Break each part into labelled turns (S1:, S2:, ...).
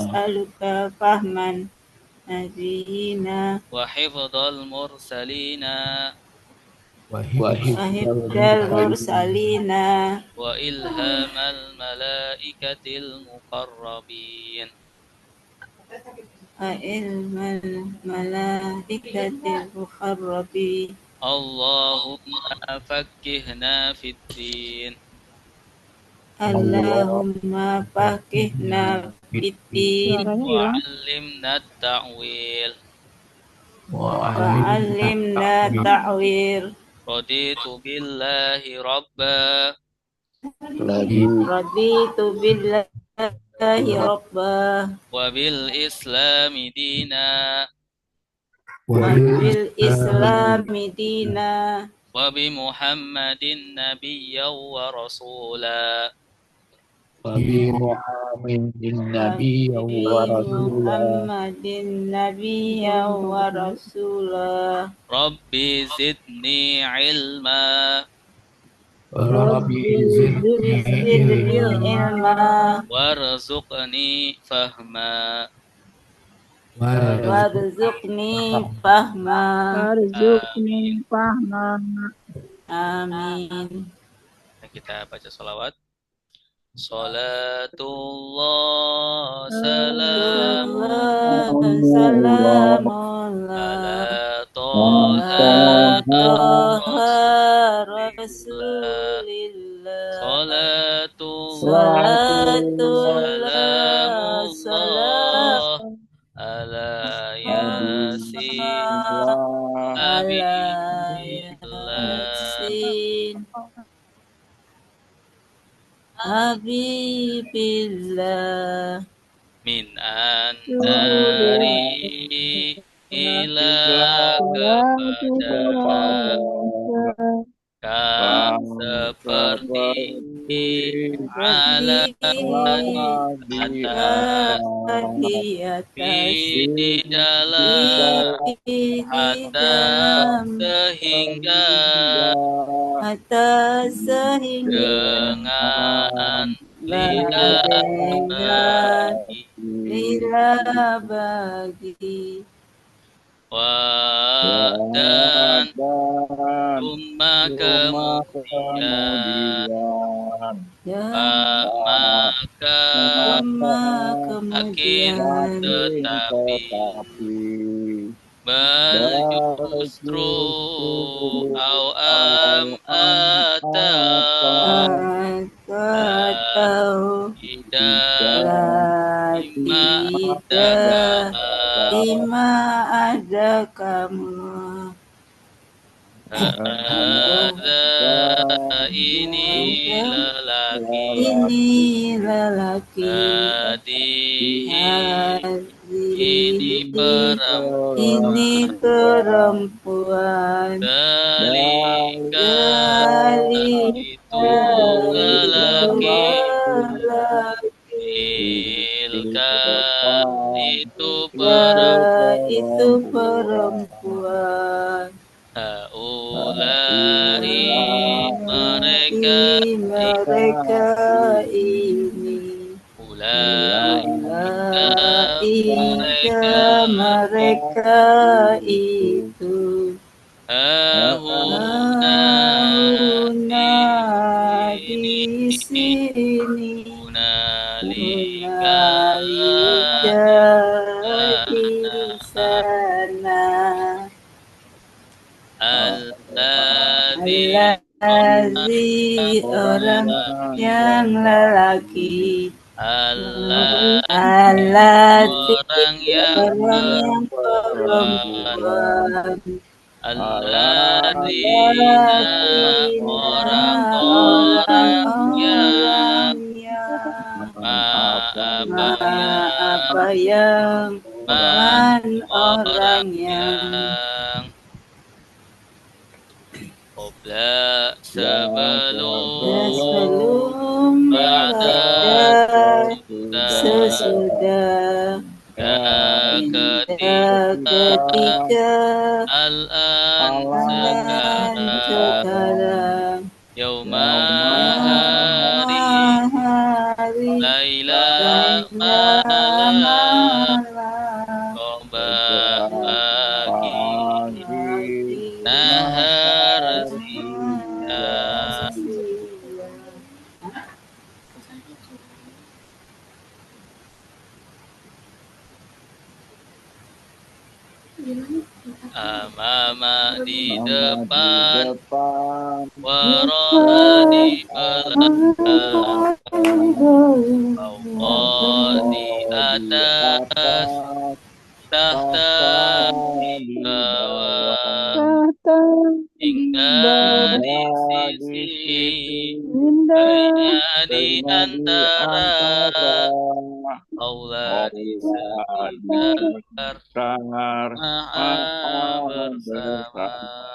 S1: nas'aluka fahman nabiyina
S2: وحفظ المرسلين
S1: wahibdal mursalina
S2: وإلهام الملائكة المقربين
S1: wa ilmal malaikatil muqarrabin.
S2: اللهم فكهنا في الدين
S1: Allahumma faqihna fiddin
S2: وعلمنا التأويل
S1: wa'allimna ta'wir.
S2: رضيت بالله ربا
S1: Raditu billahi rabbah
S2: وبالإسلام دينا
S1: wa bil islami dina
S2: وبمحمد نبيا ورسولا
S1: Muhammadin nabiyyan wa rasulah.
S2: ربي زدني علما
S1: Rabbi zidni ilma
S2: وارزقني فهما
S1: warzuqni fahma.
S3: Warzuqni fahma.
S1: Amin.
S2: Kita baca sholawat. Salatullah salamullah
S1: Salamullah
S2: ala
S1: Toha
S2: Rasulillah.
S1: Rasulillah.
S2: Salatullah
S1: Salatullah
S2: salamullah ala yasin
S1: ala
S2: abillah
S1: yasin Habibillah
S2: min antari ila kepada kau seperti ala di dalam sehingga dengan
S1: lila bagi
S2: dan rumah kemudian maka akhir tetapi bal justru au atau tidak
S1: lima ada kamu
S2: ini lelaki ini perempuan kali itu lelaki itu perempuan haulai mereka ini mereka itu hahuna di sini hunalika di sana Allazi orang yang lelaki Allati orang yang perempuan Alladzina orang-orang yang apa yang orang yang Qobla sebelum sesudah ketika al-an sekarang yauma hari laila malam Amama di depan,
S4: depan,
S2: wara'a di belakang, fawqa di
S4: di
S2: atas,
S4: atas,
S2: tahta di
S4: di
S2: bawah,
S4: bawah,
S3: Kata di
S2: hingga di
S4: hingga di
S2: sisi,
S4: sisi,
S2: baina di
S4: tengah di
S2: antara,
S4: antara,
S2: Allah di
S4: Allah di
S2: sekitar,
S4: sekitar,
S2: maha
S4: maha
S2: bersama.
S4: bersama.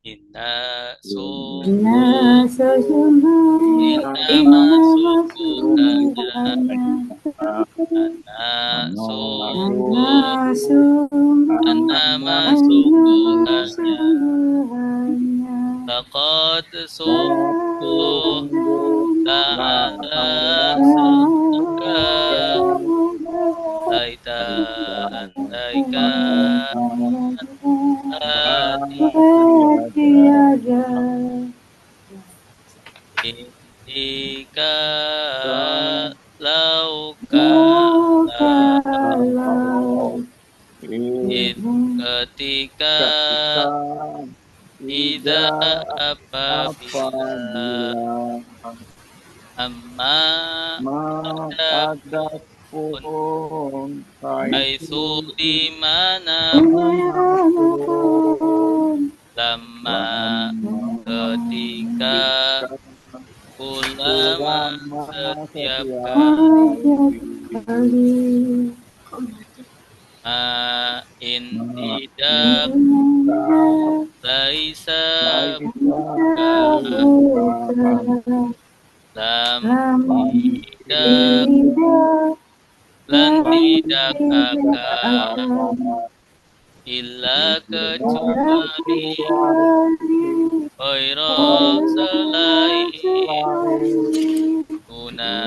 S2: Inna
S1: Inna
S2: sungguh,
S1: sesungguhnya
S2: sungguhnya, Ana sungguh, Anama sungguhnya, Laqad sungguh, Ta'ala semoga, Laita andaikan,
S1: tiada
S2: Indika lauka
S1: kalau
S2: ketika Ida apabila Amma
S4: ada
S2: pun
S4: pun
S2: Aisu di mana lama ketika ulama setiap kali in tidak laisa buka lam tidak lan tidak akan illa kecuali Khairah selain guna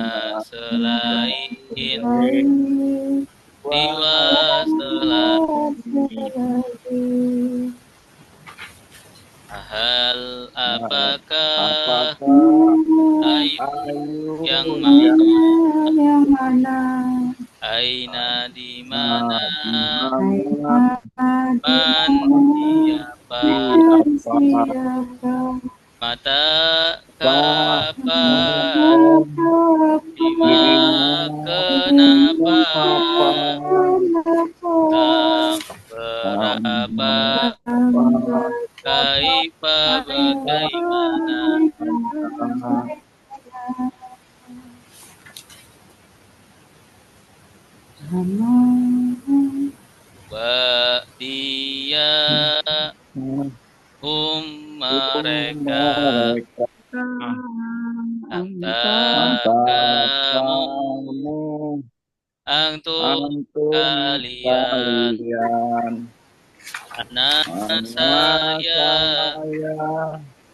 S2: selain Siwa selain Hal apakah ayu yang mana Aina di mana Man siapa Mata kapan Bima kenapa Berapa Kaifa bagaimana Wa dia mereka kamu antum kalian anak saya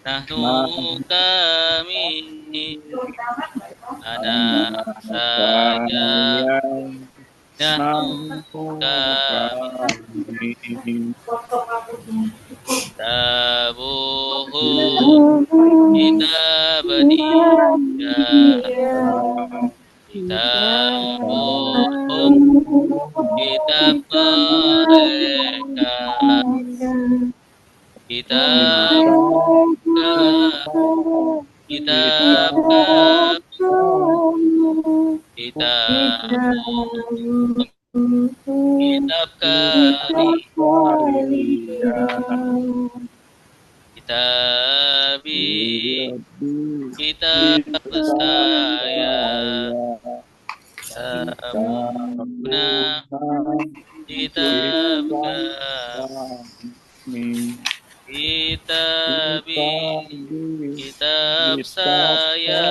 S2: nahnu kami anak saya nahnu kami tabuhu kita berdia kitabum kitab mereka kitab kitab saya Sabuna kitab kitab saya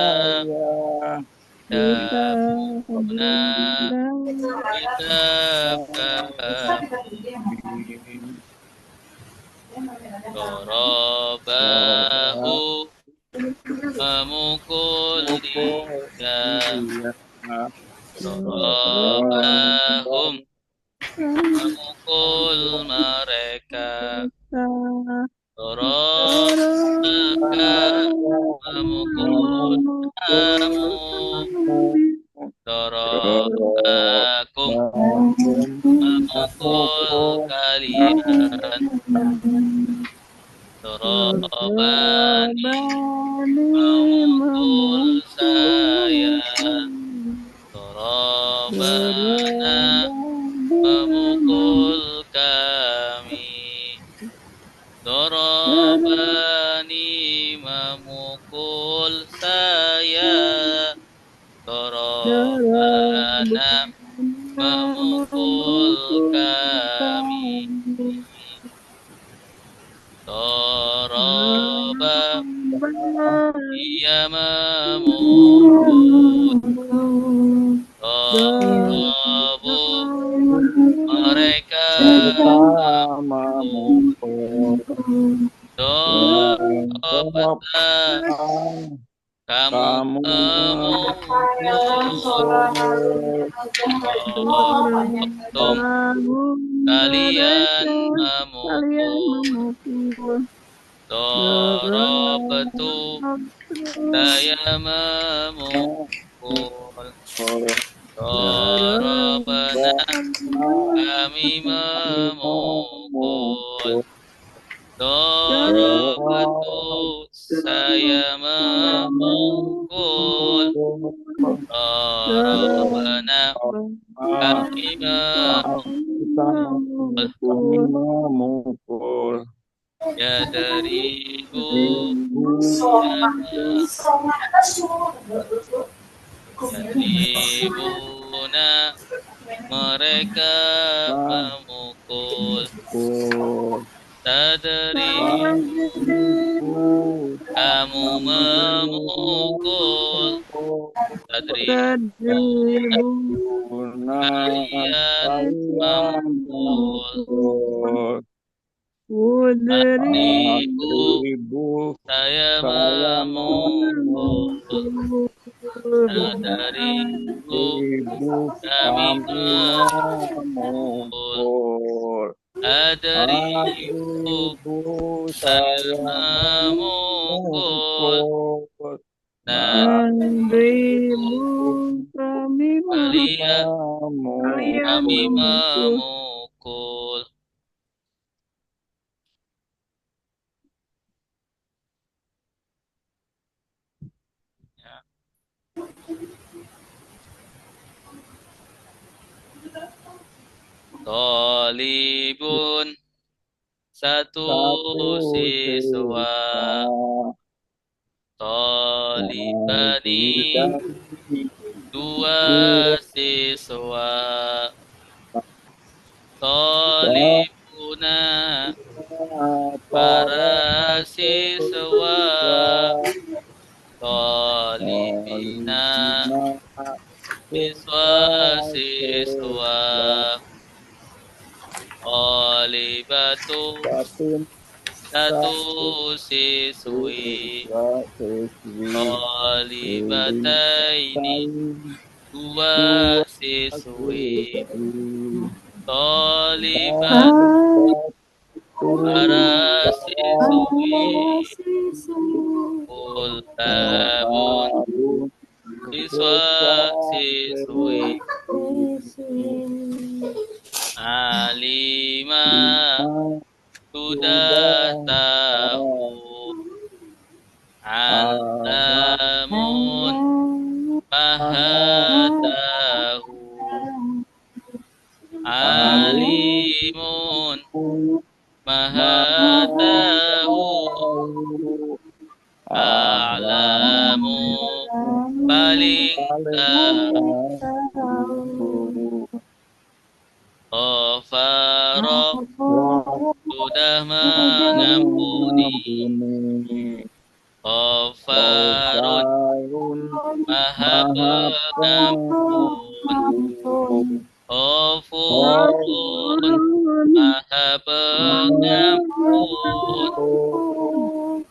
S2: Sabuna kitab Dorobahu memukul dia Dorobahum memukul mereka Dorobaka memukul kamu Dorobakum Darabana memukul kami. Darabani memukul saya. Darabana memukul kami. Daraba ia memukul. Darabu mereka memukul. Darabata kamu memukul. Darabtum kalian memukul. Darabtu saya memukul. Darabana kami memukul. Darabtu saya memukul. Darabana kami memukul. Ya dari Yadribuna mereka memukul. Tadribu kamu memukul. Tadribu kalian memukul. Tadribu saya memukul. Tadribu kami memukul. Tadribu saya memukul. Tadribu kalian kami memukul. Ya. Talibun satu siswa. Talibani dua siswa. Talibuna para siswa. Talibina siswa-siswa. Talibatu satu siswi. Talibataini dua siswi. Talibatu para siswi. Kultabun siswa-siswi. Alimah sudah tahu. Alamun maha tahu. Alimun maha tahu. A'lamu paling tahu. Ghafara sudah mengampuni. Ghafarun maha pengampun. Ghafurun maha pengampun.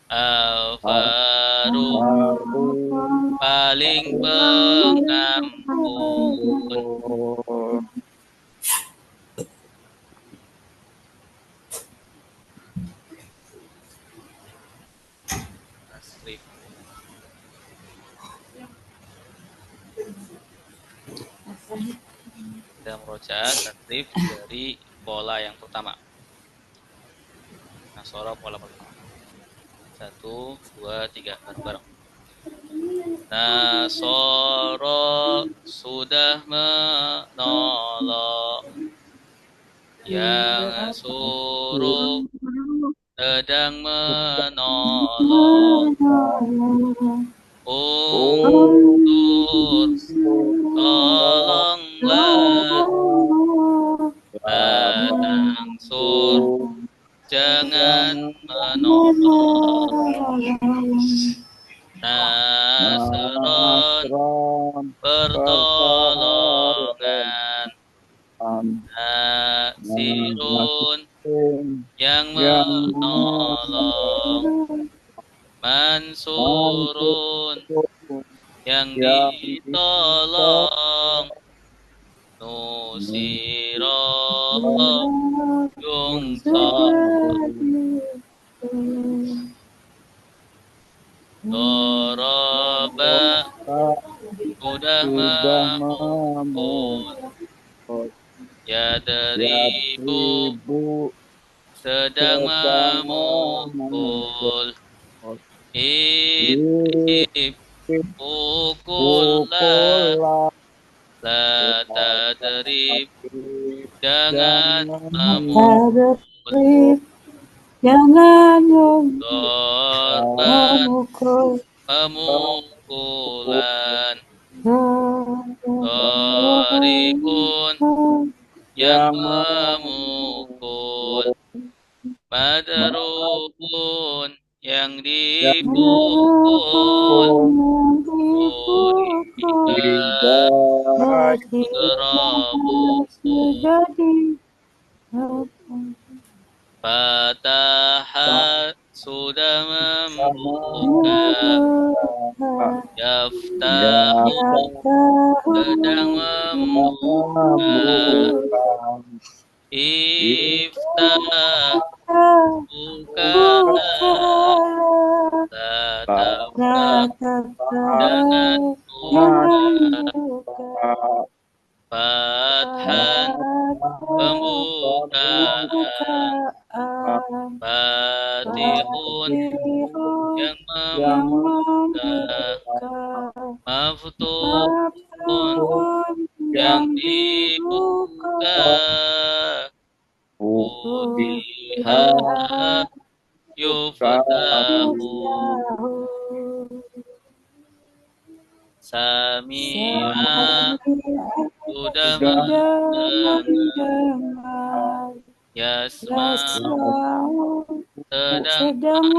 S2: Ghafaru paling pengampun. Kita merojaah tasrif dari pola yang pertama. Nasoro pola pertama. 1, 2, 3 bareng-bareng. Nasara sudah menolong, yang suruh sedang menolong. Undur, tolonglah, tangsur, jangan menolong. Nasron, pertolongan. Nasirun, yang menolong. Mansurun, yang ditolong. Nusiro, yungsor. Doroba, sudah memukul. Yadribu, sedang memukul. Idrib, pukullah. La tadrib, jangan memukul.
S1: Jangan
S2: Dorban,
S1: memukul.
S2: pemukulan. Doribun, yang memukul. Madrubun, yang dipukul. Fataha, sudah membuka. Yaftahu, sedang membuka. Iftah, bukalah. Tatafah, jangan buka. Fathan, pembukaan. Fatihun, yang membuka. Maftuhun, yang dibuka. Futiha, yuftahu. Sami'a, sudah mendengar. Yasma'u, sedang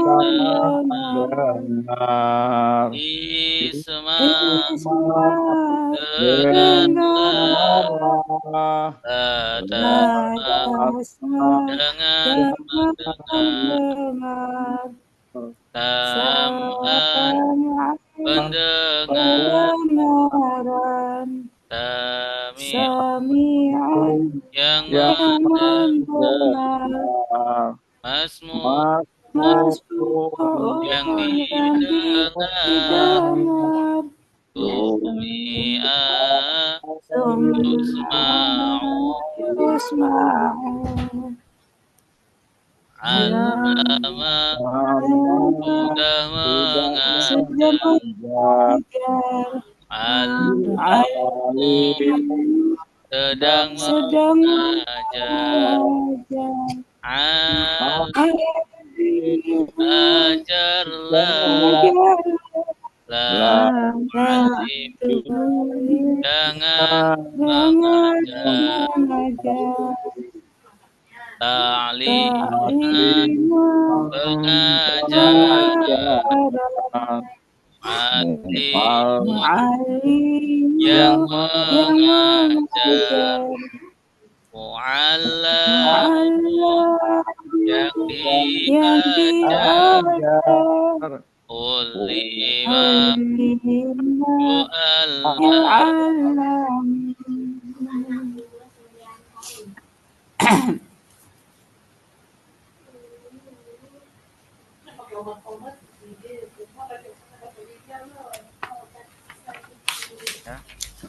S2: mendengar. Isma', dengarlah. Tasma', jangan mendengar. Sam'an, pendengaran. Sami'an, yang mendengar. Masmu', yang didengar. Tumi'a, yusma'u. Alama, sudah mengajar. Alim, sedang mengajar. Ajarlah. La alim, jangan mengajar. Ta'liman, pengajaran. Alim, yang mengajar. Mu'allam, yang diajar. Ulima, yu'allam.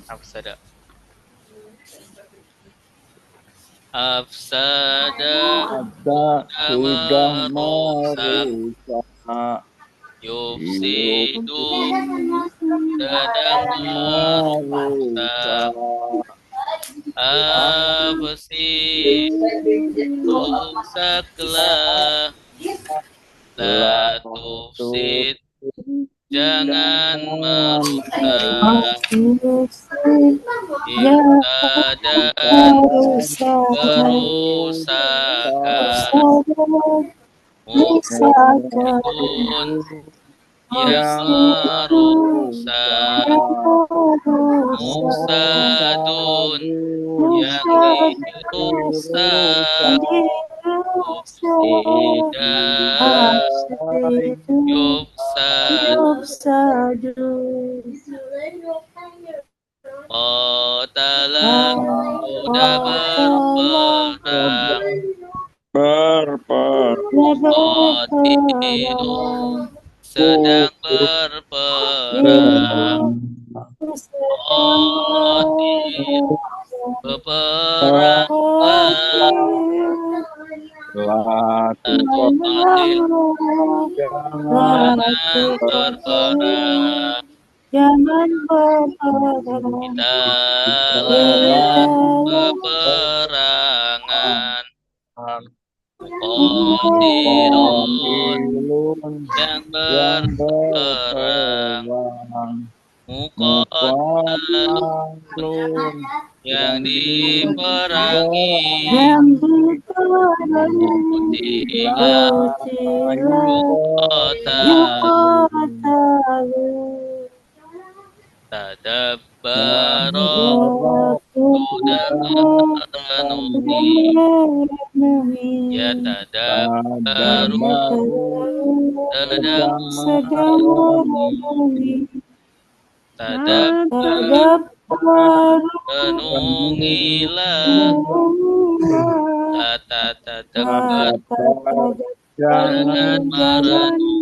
S2: Afsada. Afsada,
S4: sudah
S2: merusak.
S4: merusak.
S2: yufsidu sedang merusak, absi rusaklah, la tufsid jangan merusak, ifsadaan kerusakan, mufsidun yang merusak, mufsadun yang dirusak, mufsidan yufsad, qatala sudah berperang, qatilun sedang berperang, qatil peperangan, atau qatil jangan berperang, kita lawan peperangan, qatilun yang berperang, muqatalun yang diperangi, tadabbara sudah merenungi, ya tadabbaru sedang merenungi, tadabbar renungilah, tadabbar jangan merenungi,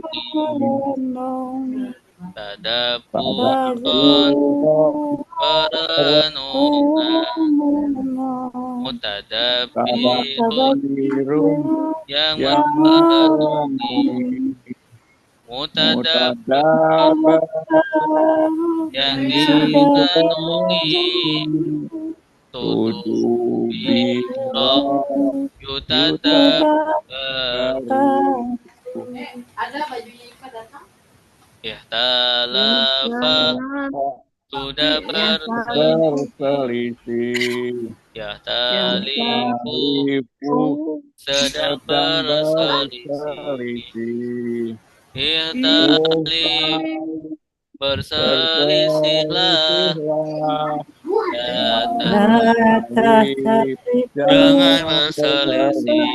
S2: tadabburun perenungan, mutadabbirun yang merenungi, mutadabbir yang direnungi, tudubiro yutadabbar, ihtalafa sudah berselisih, yahtalifu sedang berselisih, ihtalif berselisihlah, jangan berselisih,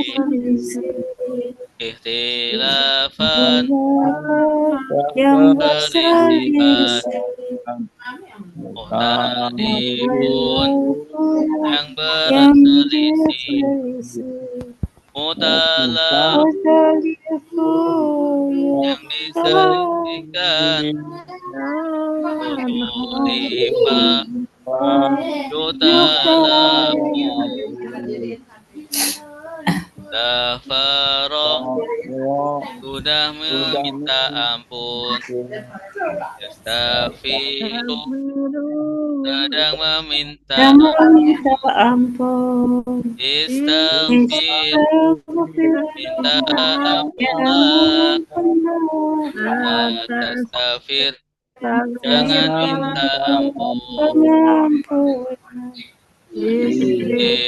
S2: ikhtilafan perselisihan, muhtadifun yang berselisih, mutalaf yang diselisihkan, mutalifah yutalafu, Tafaroh sudah meminta ampun, yastaghfiru sedang meminta
S1: ampun,
S2: istaghfir minta ampunlah, tastaghfir jangan minta ampun,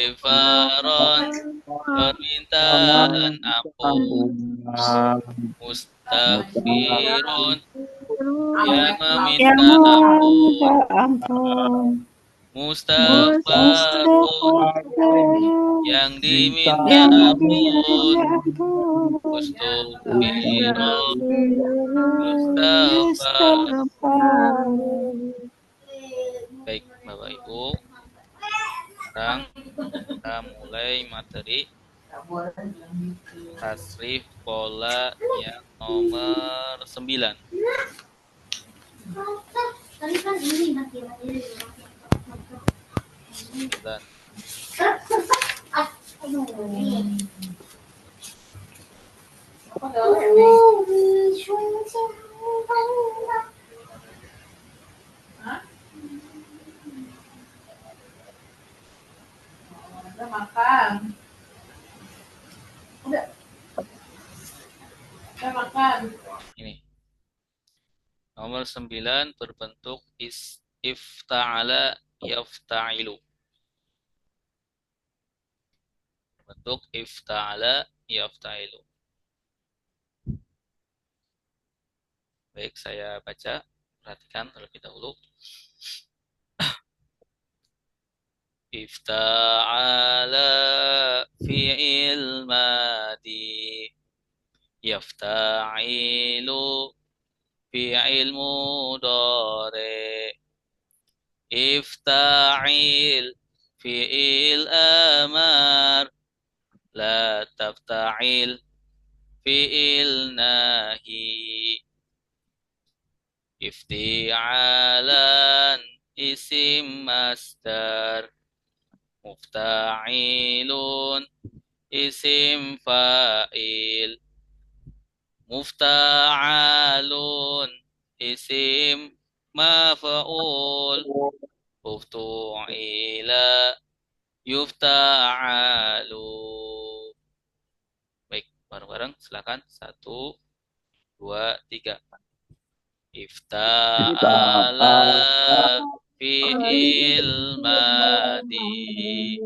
S2: istighfaron permintaan ampun, mustaghfirun yang meminta ampun, mustaghfarun yang diminta ampun, mustaghfirun mustaghfar. Baik Bapak Ibu, sekarang kita mulai materi tasrif pola yang nomor 9.
S1: makan. Udah. Udah makan.
S2: Ini. Nomor 9 berbentuk ifta'ala yafta'ilu. Bentuk ifta'ala yafta'ilu. Baik, saya baca. Perhatikan terlebih dahulu. Ifta'ala fi'il madi. Yafta'ilu fi'il mudhari. Ifta'il fi'il amar. La tafta'il fi'il nahi. Ifti'alan isim masdar. Mufta'ilun isim fa'il. Mufta'alun isim maf'ul. Uftu'ila yufta'alu. Baik, bareng-bareng silakan. 1, 2, 3. Ifta'ala fi'il madi.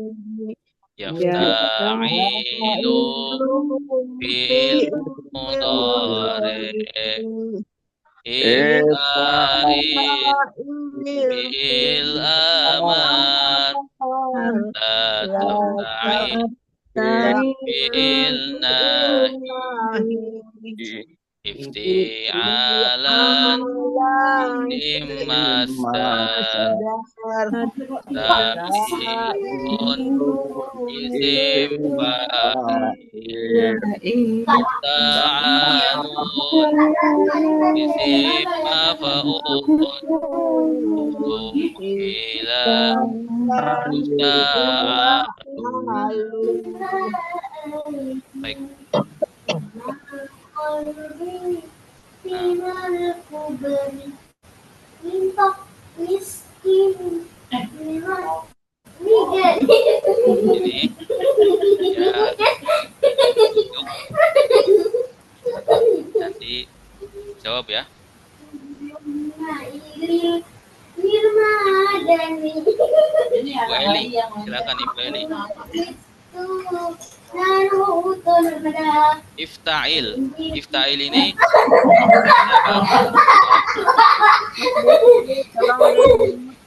S2: Yafta'ilu fi'il mudhari. Iftaril fi'il amar. La tafta'il fi'il nahi. Ifti'alan isim masdar. Tafi'un isim fa'il. Ta'alun isim maf'ul. Ila yufta'alu. Baik. Ini ya, nanti jawab ya. Ibu Eli, silakan Ibu Eli. Ifta'il. Ifta'il ini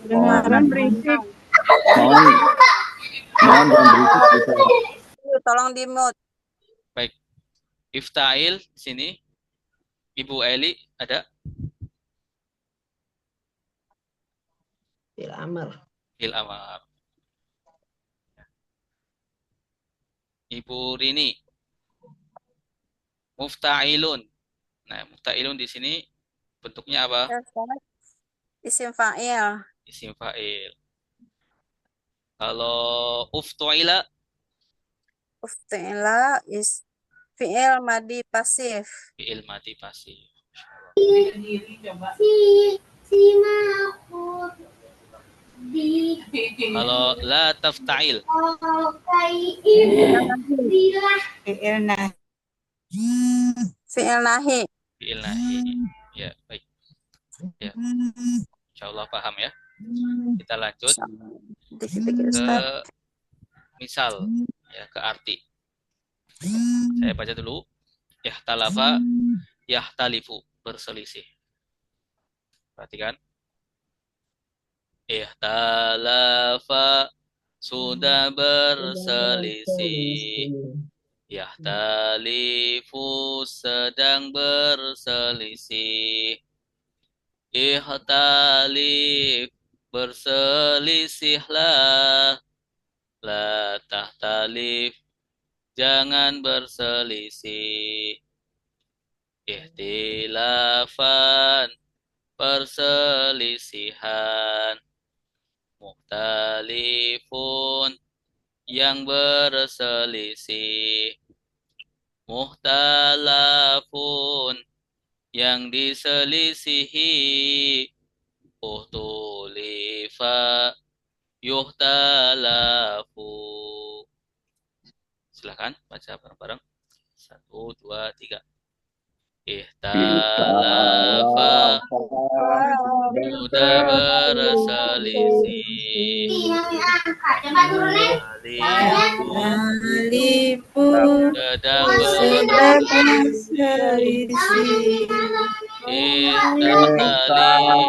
S3: Kedengaran berisik.
S4: Mohon jangan berisik.
S5: Tolong di mute.
S2: baik. Ifta'il di sini. Ibu Eli ada?
S5: Fi'il amr.
S2: Fi'il amar. Ibu Rini. Mufta'ilun. Nah, mufta'ilun di sini bentuknya apa?
S5: Isim fa'il.
S2: Isim fa'il. Kalau uftu'ila,
S5: Ufti'ila is fi'il madi pasif.
S2: fi'il madi pasif. Kalau la tafta'il,
S3: Fi'il nahi.
S5: Fi'il nahi.
S2: fi'il nahi. Ya, baik. Ya, insyaallah paham ya. Kita lanjut
S5: Dikit-dikit
S2: ke
S5: Ustaz.
S2: misal, ya, ke arti. Saya baca dulu. Yahtalafa, yahtalifu, berselisih. Perhatikan. Ihtalafa, sudah berselisih. Yahtalifu, sedang berselisih. Ihtalif, berselisihlah. La tahtalif, jangan berselisih. Ihtilafan, perselisihan. Mukhtalifun, yang berselisih. Mukhtalafun, yang diselisihi. Uhtulifa, yuhtalafu. Silahkan baca bareng-bareng. 1, 2, 3. Ikhtalafa sudah berselisih.
S3: Alifu
S2: Sedang
S3: sedang
S2: berselisih.
S3: berselisih.
S2: Ikhtali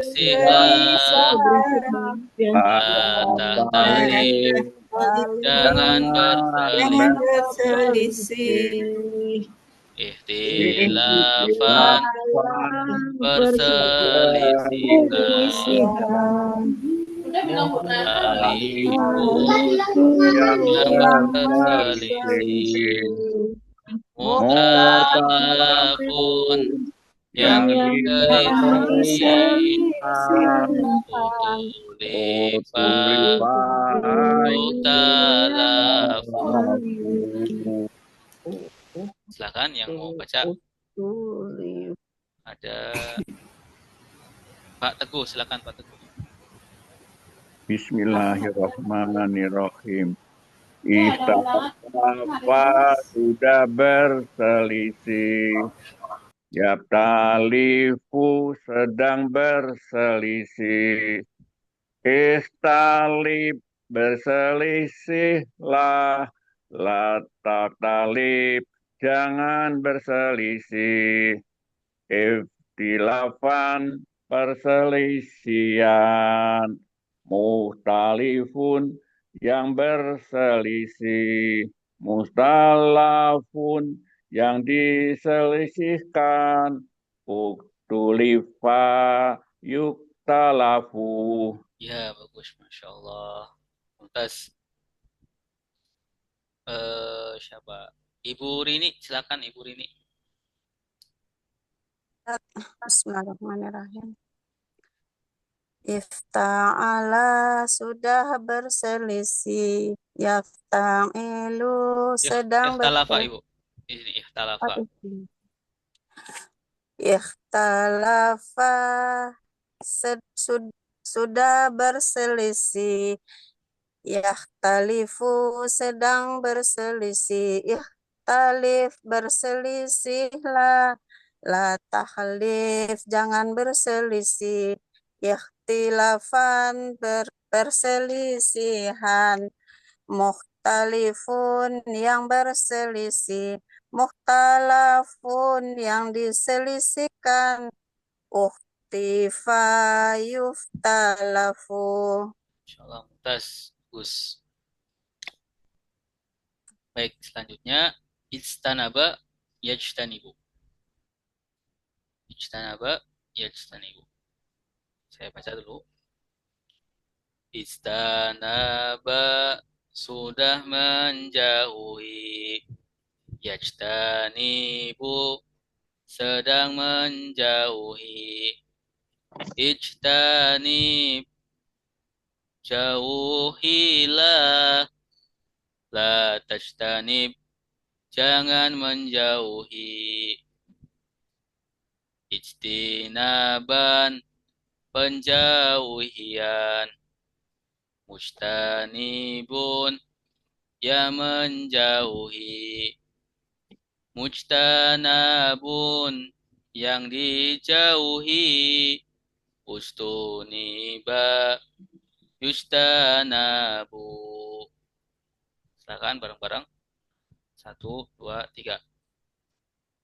S2: berselisihlah. La tahtali, jangan berselisih. Ikhtilafan, perselisihan. Alifu, yang berselisih. Mutalafun, yang berselisih. Utulifan, mutalafun. Silakan yang mau baca. Ada Pak Teguh, silakan Pak Teguh.
S4: Bismillahirrahmanirrahim. Ikhtalafa sudah berselisih. Yaktalifu sedang berselisih. Istalib berselisihlah. La taktalib jangan berselisih. Iftilafan perselisihan. Muhtalifun yang berselisih. Mustalafun yang diselisihkan. Uktulifa yuktalafu.
S2: Ya, bagus, Masya Allah. Mumtaz. Siapa? Ibu Rini, silakan Ibu Rini.
S5: Bismillahirrahmanirrahim. Ifta'ala sudah berselisih. Yafta'ilu sedang
S2: Ikhtalafa, Ibu. Ini ikhtalafa.
S5: Ikhtalafa sudah berselisih. Yakhtalifu sedang berselisih. Ikhtalif berselisihlah. La tahlif jangan berselisih. Ikhtilafan perselisihan. Mukhtalifun yang berselisih. Mukhtalafun yang diselisihkan. Ukhtifa yuftalafu.
S2: Insyaallah Mumtaz, bagus. Baik, selanjutnya ijtanaba yajtanibu. Ijtanaba yajtanibu. Saya baca dulu. Ijtanaba sudah menjauhi. Yajtanibu sedang menjauhi. Ijtanib jauhilah. La tajtanib jangan menjauhi. Ijtinaban penjauhian. Mujtanibun yang menjauhi. Mujtanabun yang dijauhi. Ustuniba yustanabu. Silakan bareng-bareng. 1, 2, 3.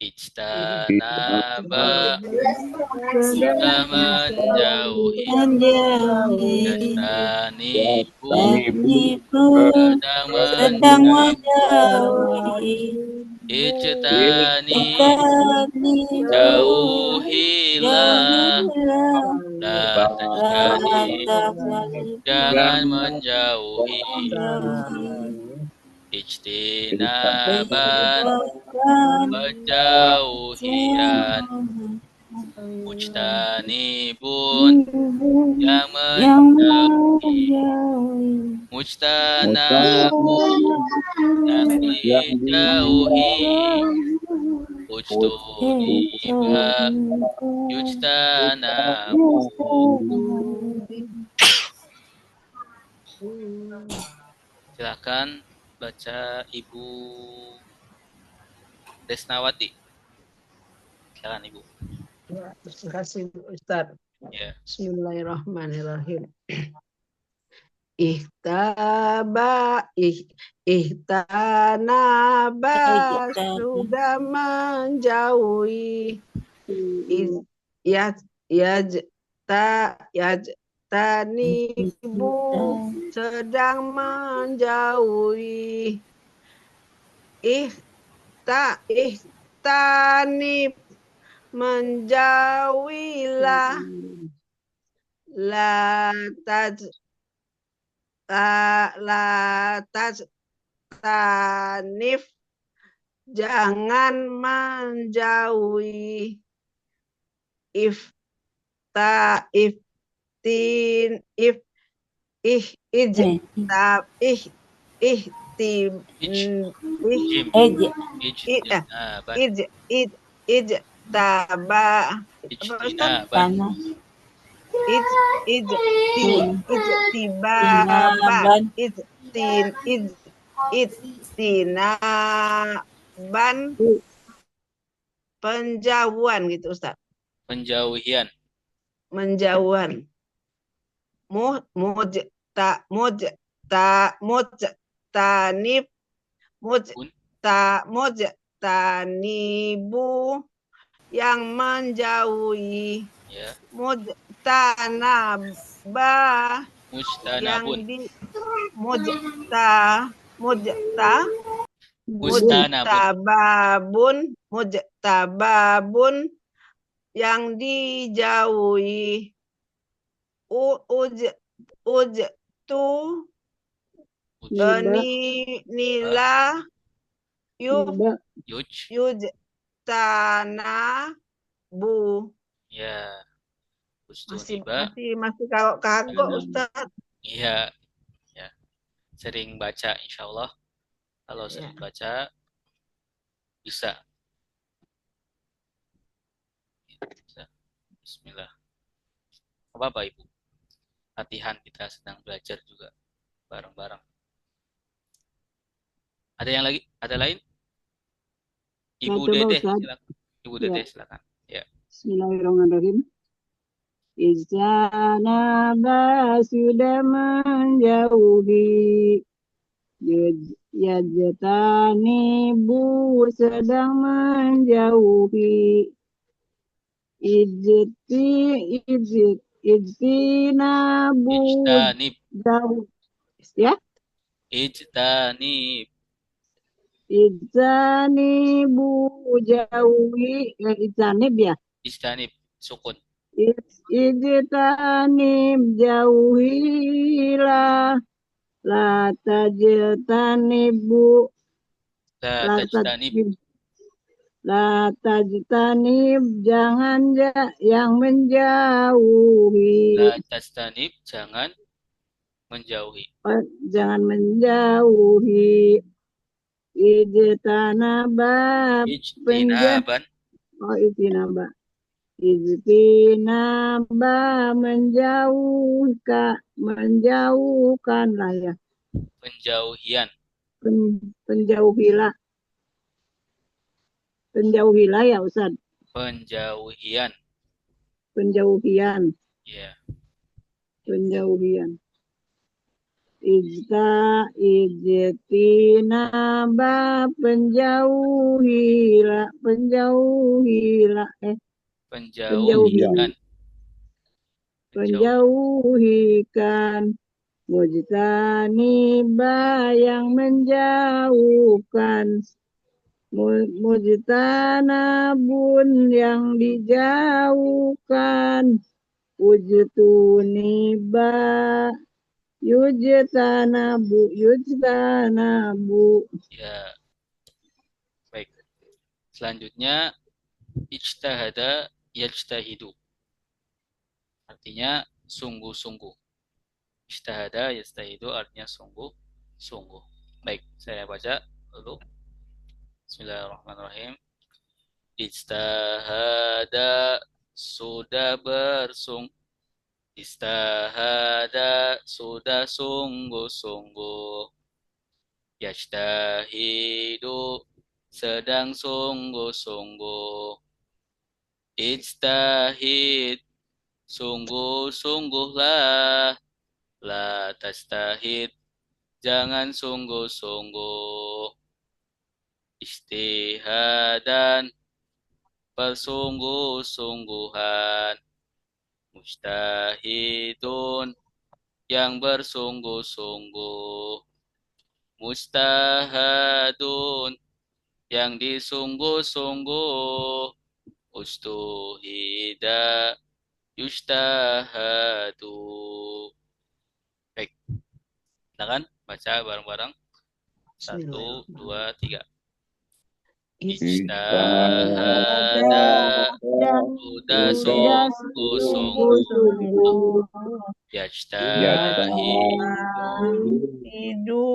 S2: Ijtanaba sudah menjauhi. Yastanibu sedang menjauhi. Ijtani jauhilah. La tajtani jangan menjauhi. Ijtinaban penjauhian. Mujtanibun yang menjauhi. Mujtanabun yang dijauhi. Ujtuniba yujtanabu. Silakan baca Ibu Desnawati. Silakan Ibu.
S1: Ya, terima kasih Ustaz.
S2: Ya.
S1: Bismillahirrahmanirrahim. Ihtanaba sudah menjauhi yajtanibu sedang menjauhi ihtanib menjauhilah la tajtanif jangan menjauhi iftin if ih ijtab ihtim
S2: Ijtinaban.
S1: ijtaba
S2: Ijtinaban.
S1: ijtinaban penjauhan gitu Ustaz.
S2: Penjauhian.
S1: Menjauhan. Mujtanibu yang menjauhi.
S2: Ya.
S1: Mujtanaba yang
S2: Mujtanabun.
S1: di mujtababun yang dijauhi. Ujtu nila yujtanabu.
S2: Ya.
S1: Masih kalau kagok Ustaz.
S2: Iya. Ya. Sering baca insyaallah. Kalau sering baca bisa. Bismillah. Apa Ibu? Latihan kita sedang belajar juga bareng-bareng. Ada yang lagi? Ada lain? Ibu Dede, silakan. Ibu Dede, silakan. Ya.
S1: Bismillahirrahmanirrahim. Ijtanaba sudah menjauhi. Yajtanibu sedang menjauhi. Ijtinabu
S2: Ijtanib.
S1: jauh. Ya.
S2: Ijtanib.
S1: Ijtanibu jauhi. Ijtanib ya.
S2: Ijtanib sukun.
S1: Ijtanib jauhilah. La tajtanibu. La tajtanib jangan yang menjauhi.
S2: La tajtanib jangan menjauhi.
S1: Jangan menjauhi. Ijtanaba
S2: Ijtinaban.
S1: Ijtinaba. Ijtinaba menjauhkanlah ya.
S2: Penjauhian.
S1: Penjauhilah ya Ustaz.
S2: Penjauhian. Ya.
S1: Penjauhian. Ijtinaba penjauhilah. Penjauhikan. Mujtaniba yang menjauhkan. Mujtanabun yang dijauhkan. Ujtuniba yujtanabu.
S2: Ya. Baik. Selanjutnya ijtahada yajtahidu. Artinya sungguh-sungguh. Ijtahada yajtahidu artinya sungguh-sungguh. Baik, saya baca dulu. Bismillahirrahmanirrahim. Ijtahada sudah Istahada sudah sungguh-sungguh. Yajtahidu, sedang sungguh-sungguh. Ijtahid, sungguh-sungguhlah. La tastahid, jangan sungguh-sungguh. Istihadan, persungguh-sungguhan. Mujtahidun, yang bersungguh-sungguh. Mustahadun, yang disungguh-sungguh. Ustuhida, yustahadu. Baik, silakan baca bareng-bareng. 1, 2, 3. Ijtahada, sudah sungguh-sungguh. Yajtahidu,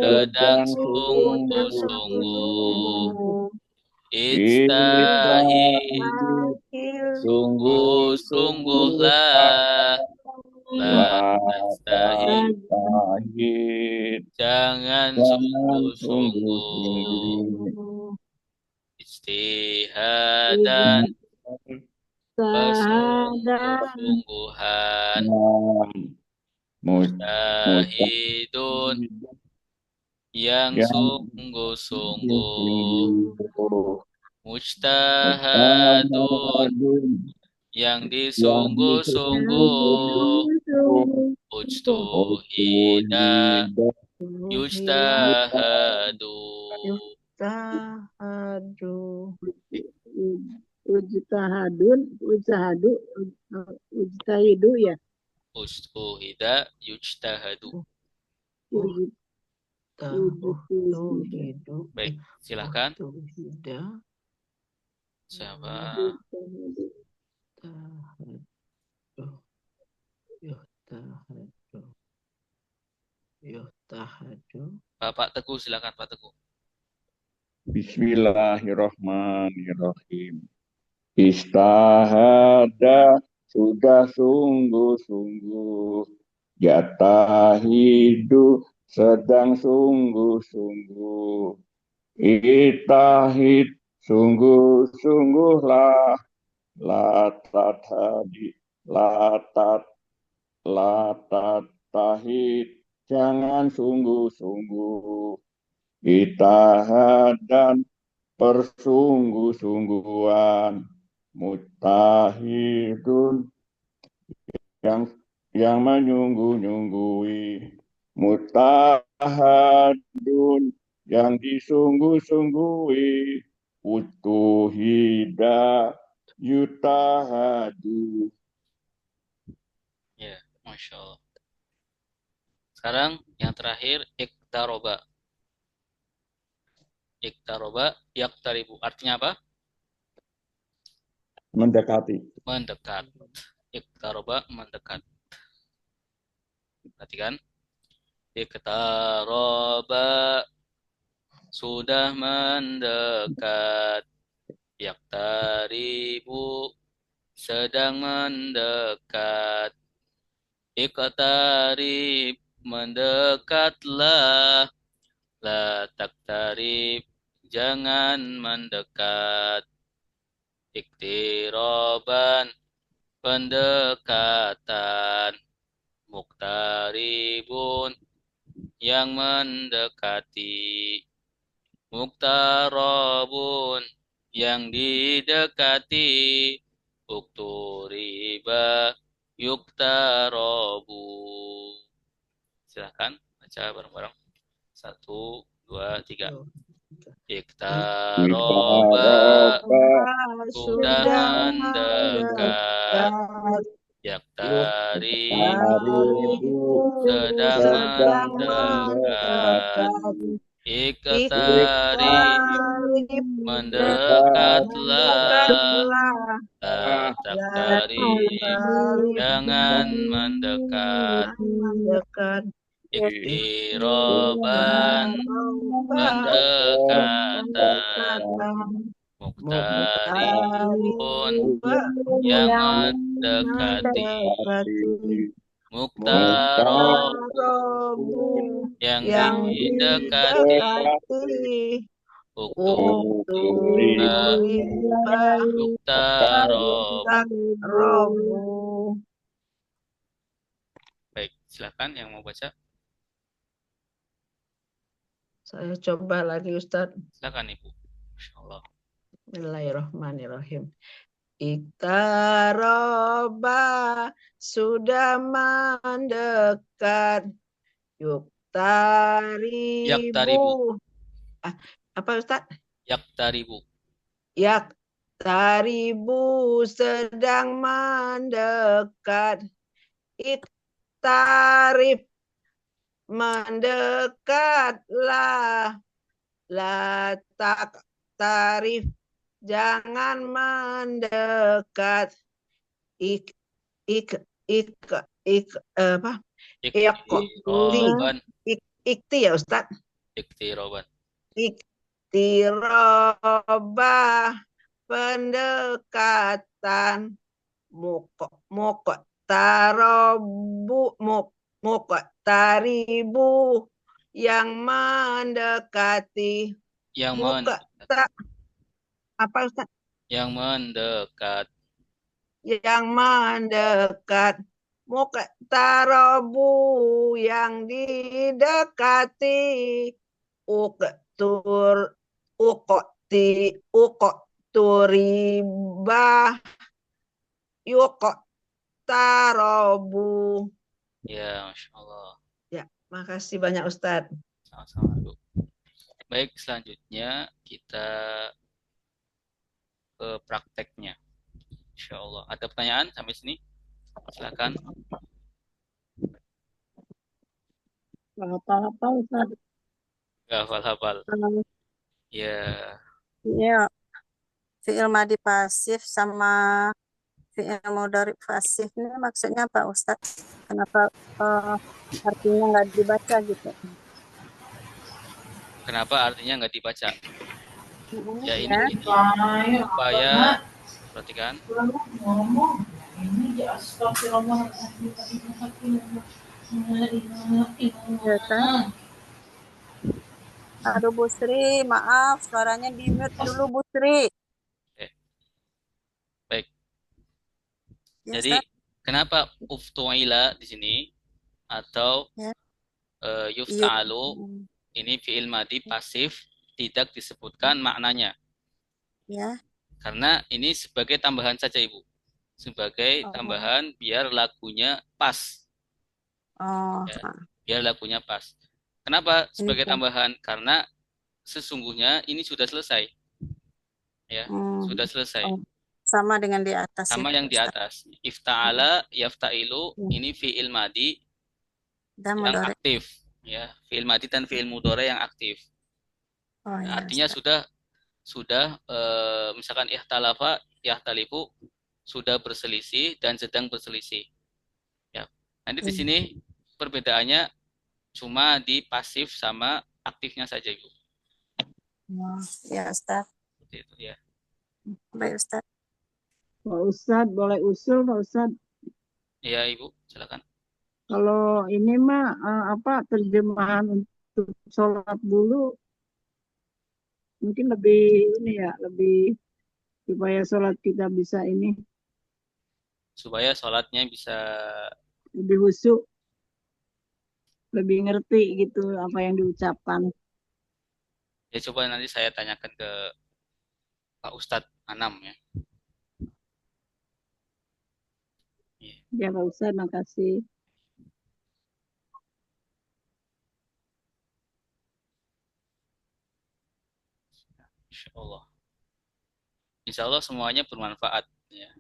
S2: sedang sungguh-sungguh. Ijtahid, sungguh-sungguhlah. La tastahid, jangan sungguh-sungguh. Istihadan, persungguh-sungguhan. Mujtahidun, yang sungguh-sungguh. Mujtahadun, yang disungguh-sungguh. Ujtuhida, yujtahadu.
S1: Ujtahidu ya.
S2: Ustuhida, yujtahadu. Baik, silakan. Siapa? Bapak Teguh, silakan Pak Teguh.
S4: Bismillahirrahmanirrahim. Istahada, sudah sungguh-sungguh. Yatahidu, sedang sungguh-sungguh. Itahid, sungguh-sungguhlah. Latatahid, jangan sungguh-sungguh. Itahadan, persungguh-sungguhan. Mutahidun, yang menyungguh-nyunggui. Mutahadun, yang disungguh-sungguhi. Utuhida, yutahadu.
S2: Ya, Masya Allah. Sekarang yang terakhir, iktaroba. Iktaroba, yaktaribu. Artinya apa?
S4: Mendekati.
S2: Mendekat. Iktaroba, mendekat. Perhatikan. Iktaroba, sudah mendekat. Yaktaribu, sedang mendekat. Iqtarib, mendekatlah. La taktarib, jangan mendekat. Iktiraban, pendekatan. Muktaribun, yang mendekati. Muktarabun, yang didekati. Ukturiba, yuktarabu. Silakan baca bareng-bareng. 1, 2, 3. Iktaroba, sudah mendekat. Yaktaribu, sedang mendekat. Iktarib, mendekatlah. La taktarib, jangan mendekat. Iktiraban, pendekatan. Muktaribun, yang mendekati. Muktarabun, yang mendekati uktu
S1: riba
S2: yuktarob.
S1: robu.
S2: Baik, silakan yang mau baca.
S6: Saya coba lagi Ustadz.
S2: Silakan Ibu. Masya Allah.
S6: Bismillahirrahmanirrahim. Iktaroba sudah mendekat.
S2: Yaktaribu.
S6: Apa Ustadz?
S2: Yaktaribu.
S6: Yaktaribu sedang mendekat. Iktarib mendekatlah. La tak tarif jangan mendekat. Ik apa?
S2: Iktiroban.
S6: Ikti ya Ustaz.
S2: Iktiroban.
S6: Iktirobah pendekatan. Moko taribu yang mendekati. Apa Ustaz?
S2: Yang mendekat.
S6: Yang mendekat. Muqtarabu yang didekati. Uqturibah yuqtarabu.
S2: Ya, Masya Allah.
S6: Ya, makasih banyak Ustadz.
S2: Sama-sama, Bu. Baik, selanjutnya kita ke prakteknya. Insya Allah. Ada pertanyaan sampai sini? Silakan.
S1: Hafal-hafal Ustaz.
S2: Gak hafal-hafal. Ya.
S5: Ya, fi'il madi pasif sama fi'il mudhari pasif ini maksudnya apa Ustadz? Kenapa artinya nggak dibaca gitu?
S2: Kenapa artinya nggak dibaca? Ya ini
S5: Ya.
S2: supaya perhatikan.
S5: Ya, kan? Aduh Bu Sri, maaf suaranya di mute dulu Bu Sri.
S2: Oke. Baik.
S5: Ya,
S2: Jadi kenapa uftuila di sini atau
S5: ya.
S2: yufta'alu ini fi'il madi pasif tidak disebutkan maknanya.
S5: Ya.
S2: Karena ini sebagai tambahan saja Ibu. Sebagai tambahan biar lagunya pas. Ya, biar lagunya pas. Kenapa sebagai tambahan? Karena sesungguhnya ini sudah selesai. Ya, sudah selesai.
S5: Sama dengan di atas.
S2: Sama yang di atas. Ifta'ala, yafta'ilu, ini fi'il madi
S5: dan
S2: yang
S5: mudhari.
S2: aktif. Ya, fi'il madi dan fi'il mudhari yang aktif.
S5: Ya,
S2: artinya sudah misalkan ihtalafa, yahtalifu sudah berselisih dan sedang berselisih. Ya. Nanti di sini perbedaannya cuma di pasif sama aktifnya saja, Ibu.
S5: Ya, Ustaz.
S2: Seperti itu ya.
S5: Baik, Ustaz.
S1: Pak Ustadz, boleh usul Pak Ustadz?
S2: Iya, Ibu, silakan.
S1: Kalau ini mah terjemahan untuk sholat dulu mungkin lebih ini ya, lebih supaya sholat kita bisa ini
S2: Supaya sholatnya bisa
S1: lebih khusyuk, lebih ngerti gitu apa yang diucapkan.
S2: ya coba nanti saya tanyakan ke Pak Ustadz Anam ya.
S1: Ya Pak Ustadz, makasih.
S2: Insya Allah. Insya Allah semuanya bermanfaat ya.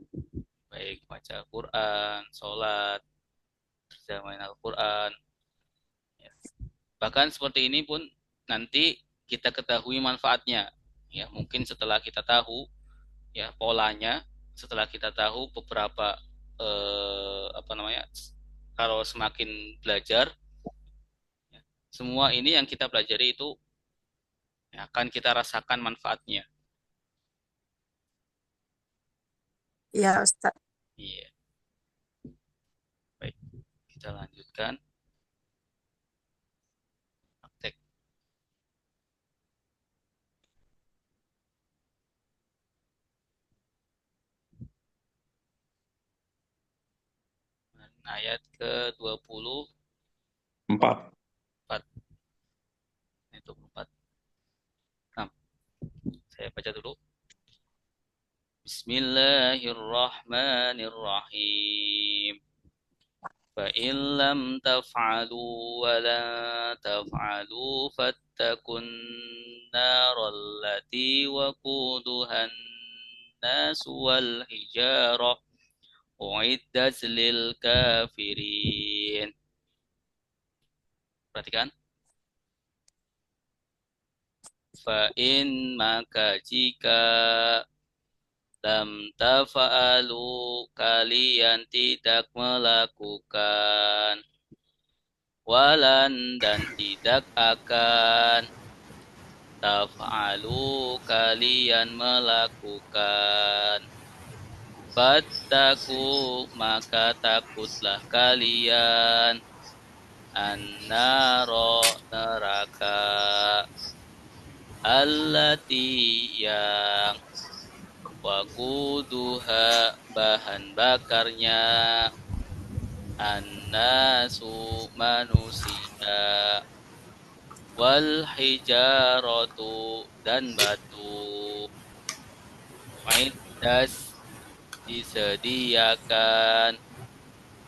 S2: Baik baca Quran, sholat, terjemahan Al-Quran. Ya. Bahkan seperti ini pun nanti kita ketahui manfaatnya. Ya, mungkin setelah kita tahu ya polanya, setelah kita tahu beberapa kalau semakin belajar ya, semua ini yang kita pelajari itu ya, akan kita rasakan manfaatnya.
S5: Iya, Ustaz.
S2: Iya. Baik, kita lanjutkan. Praktek. ayat ke-24.
S4: 4.
S2: Ini 24. Nah, saya baca dulu. Bismillahirrahmanirrahim. فإن لم تفعلوا ولن تفعلوا فاتقوا النار التي وقودها الناس والحجارة أعدت للكافرين. Perhatikan. Fa'in maka jika lam tafa'alu kalian tidak melakukan, walan dan tidak akan, tafa'alu kalian melakukan, fattaku maka takutlah kalian, annaro neraka, allati yang waquduha bahan bakarnya, annasu manusia, wal hijaratu dan batu, iddas disediakan,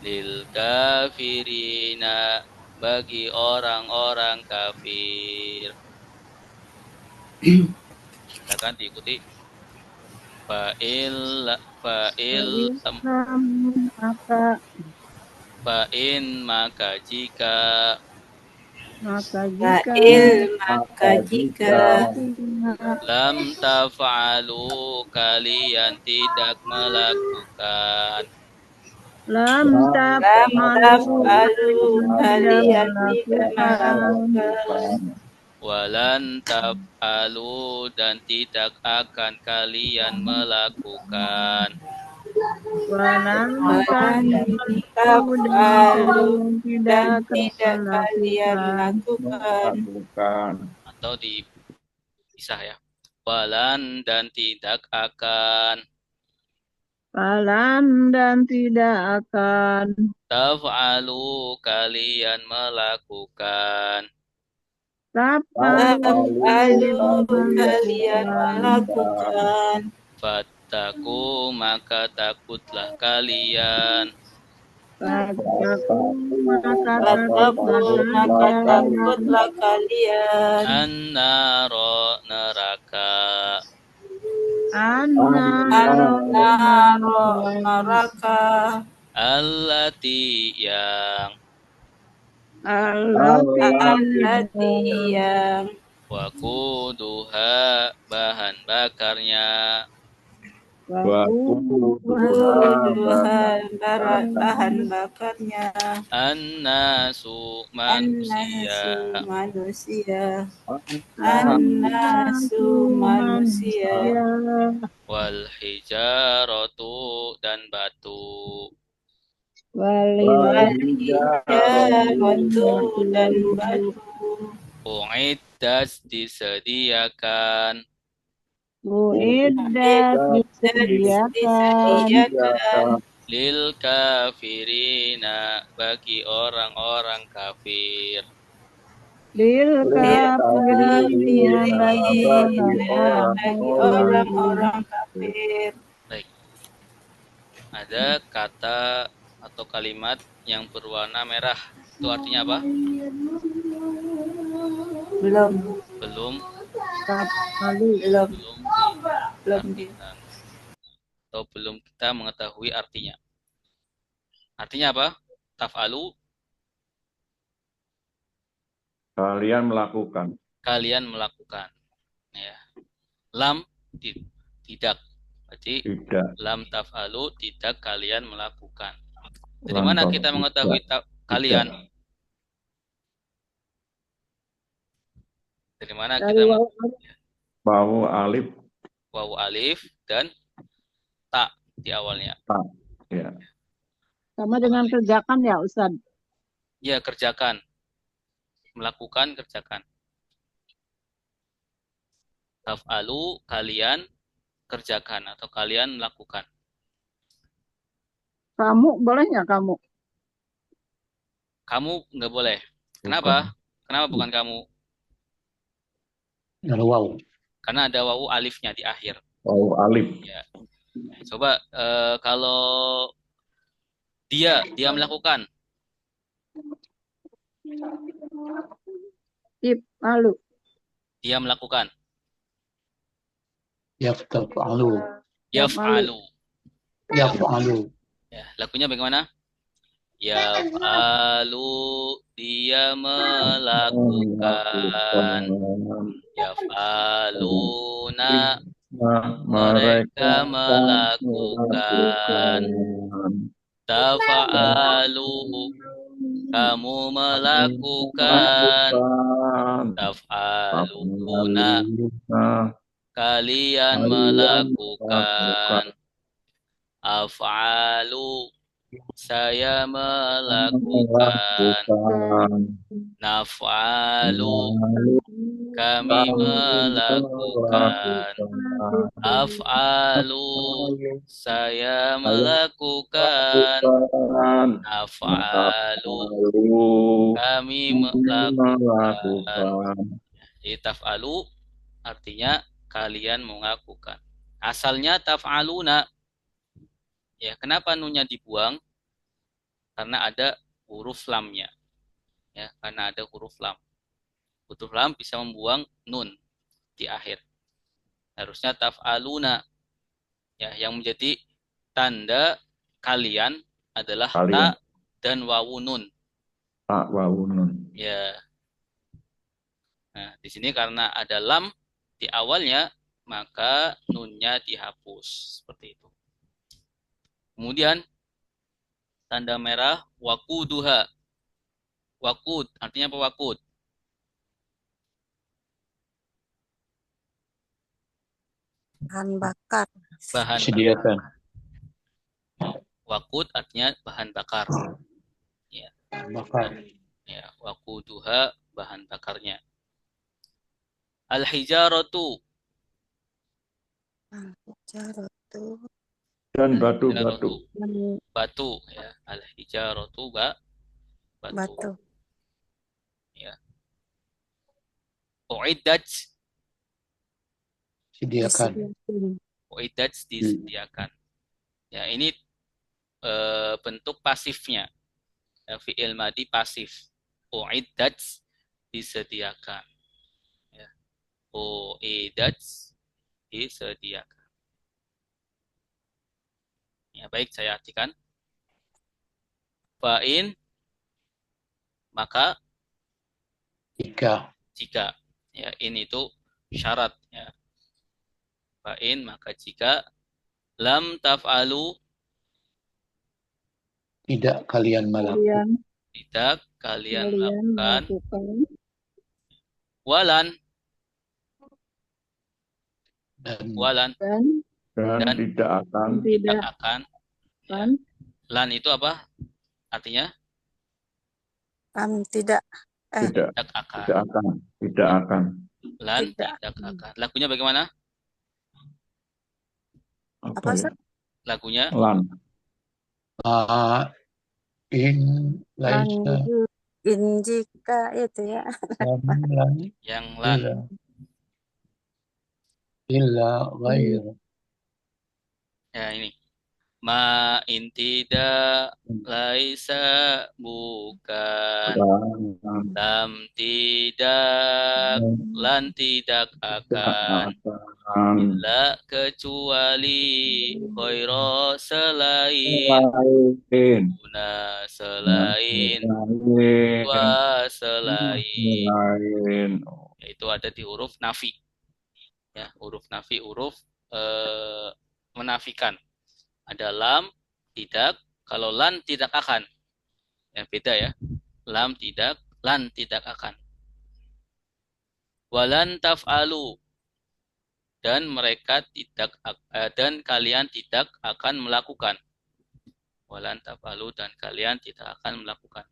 S2: lil kafirina bagi orang-orang kafir. Silakan diikuti. Fa'il fa'in maka jika
S3: maka jika
S2: lam taf'alu kalian tidak melakukan,
S1: lam
S3: lam
S1: taf'alu
S3: taf'alu kalian tidak
S1: melakukan
S3: melakukan,
S2: walan taf'alu dan tidak akan kalian melakukan,
S1: walan
S3: walan
S1: taf'alu
S3: taf'alu
S1: dan
S3: dan
S1: tidak
S3: tidak kalian
S1: melakukan
S3: lakukan,
S2: atau dipisah ya. Walan dan tidak akan,
S1: walan dan tidak akan
S2: taf'alu kalian melakukan,
S1: taf'alu
S3: taf'alu kalian
S1: melakukan
S3: melakukan,
S2: fattaku maka takutlah kalian,
S1: fattaku maka
S3: fattaku maka takutlah kalian,
S2: annaro neraka,
S1: annaro
S3: neraka,
S2: allati yang
S3: allati yang
S2: waquduha bahan bakarnya,
S3: wuduhan bahan bakarnya,
S2: annasu manusia,
S3: annasu manusia,
S2: wal hijaratu dan batu,
S3: hijaratu dan batu,
S2: uiddat disediakan,
S1: Uiddat disediakan
S2: lil kafirina bagi orang-orang kafir.
S1: lil kafirina bagi
S3: bagi orang-orang kafir.
S2: Baik. Ada kata atau kalimat yang berwarna merah. Itu artinya apa?
S3: Belum
S2: diartikan atau belum kita mengetahui artinya. Artinya apa? Taf'alu
S4: Kalian melakukan.
S2: Ya. Lam tidak. Berarti
S4: Tidak.
S2: lam taf'alu tidak kalian melakukan. Dari
S4: Lam
S2: mana
S4: taf'alu,
S2: kita mengetahui kalian? Dari mana kita mengetahui?
S4: Wawu alif.
S2: Wawu alif dan ta di awalnya.
S4: Ta. Ya.
S1: sama dengan kerjakan ya Ustaz.
S2: Ya, kerjakan. Melakukan, kerjakan. Taf'alu kalian kerjakan atau kalian melakukan.
S1: Kamu boleh nggak kamu?
S2: Kamu nggak boleh.
S4: Bukan.
S2: Kenapa? Kenapa bukan kamu?
S7: Ada waw.
S2: Karena ada wawu alifnya di akhir.
S4: Wawu alif.
S2: Ya. Coba kalau dia melakukan.
S1: If'alu.
S2: Dia melakukan.
S7: Yaf'alu.
S2: Yaf'alu.
S7: Yaf'alu.
S2: Ya, lagunya bagaimana? Yaf'alu, dia melakukan. Yaf'aluna, mereka melakukan. Tafa'alu, kamu melakukan. Taf'aluna, kalian melakukan. Af'alu, saya melakukan. Naf'alu, kami melakukan. Af'alu, saya melakukan. Naf'alu, kami melakukan. Jadi taf'alu artinya kalian melakukan. Asalnya taf'aluna. Ya, kenapa nunnya dibuang? Karena ada huruf lamnya. Ya, karena ada huruf lam. Huruf lam bisa membuang nun di akhir. Harusnya taf'aluna. Ya, yang menjadi tanda kalian adalah ta dan wawu nun.
S4: Ta wawu nun.
S2: Ya. Nah, di sini karena ada lam di awalnya, maka nunnya dihapus seperti itu. Kemudian tanda merah waquduha. Waqud artinya apa waqud?
S5: Bahan bakar.
S2: Bahan
S7: Sediakan.
S2: waqud artinya bahan bakar. Ya.
S7: Bakar.
S2: Ya, waquduha bahan bakarnya. Al-hijaratu.
S5: Jaratu.
S4: Dan batu-batu.
S2: Batu ya. Al-hijaratu batu.
S5: Batu.
S2: Ya. Uiddat.
S7: Sediakan.
S2: Uiddat disediakan. Ya, ini bentuk pasifnya. Ya, fi'il madi pasif. Uiddat disediakan. Ya. Uiddat disediakan. Ya, baik, saya artikan. Fa'in, maka
S7: Jika.
S2: ya, ini itu syarat ya. Fa'in, maka jika lam taf'alu,
S7: Tidak kalian melakukan.
S2: tidak kalian melakukan.
S1: melakukan.
S2: Walan,
S7: Dan
S4: Dan tidak akan.
S2: tidak akan. Ya.
S1: Kan?
S2: Lan itu apa? Artinya
S5: Tidak.
S4: Tidak.
S2: tidak akan.
S4: Tidak akan. Tidak akan.
S2: Lan
S5: Tidak.
S2: tidak akan. Lagunya bagaimana?
S5: Apa,
S4: Apa ya?
S5: Ustaz?
S2: Lagunya
S4: Lan.
S7: in laisa
S5: Jika itu ya.
S7: lan
S2: yang lan.
S7: illa ghair.
S2: Ya, ini. Ma in tidak laisa bukan. Lam tidak, lan tidak akan. La kecuali khaira selain, guna selain, wa selain. Yaitu ada di huruf nafi. Ya, huruf nafi, huruf menafikan. Ada lam, tidak. Kalau lan tidak akan. Ya, beda ya. Lam tidak, lan tidak akan. Walan taf'alu. Dan mereka tidak dan kalian tidak akan melakukan. Walan taf'alu, dan kalian tidak akan melakukan.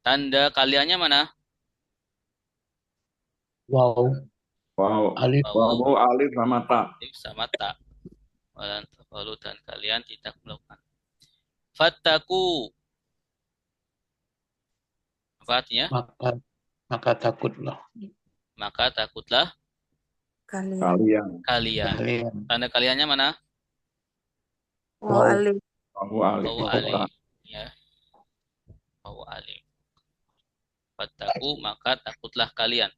S2: Tanda kaliannya mana?
S7: Wow. Alif.
S4: Wawu alif sama ta.
S2: Alif sama ta. Walan taf'alu, dan kalian tidak melakukan. Fattaku. Apa artinya?
S7: Maka takutlah
S2: Maka takutlah
S5: Kalian.
S4: Kalian.
S2: kalian.
S7: kalian.
S2: Tanda kaliannya mana?
S5: Wow, alif.
S4: Allahu alif.
S2: Wawu alif. Ya. Wawu alif. Fattaku, maka takutlah kalian.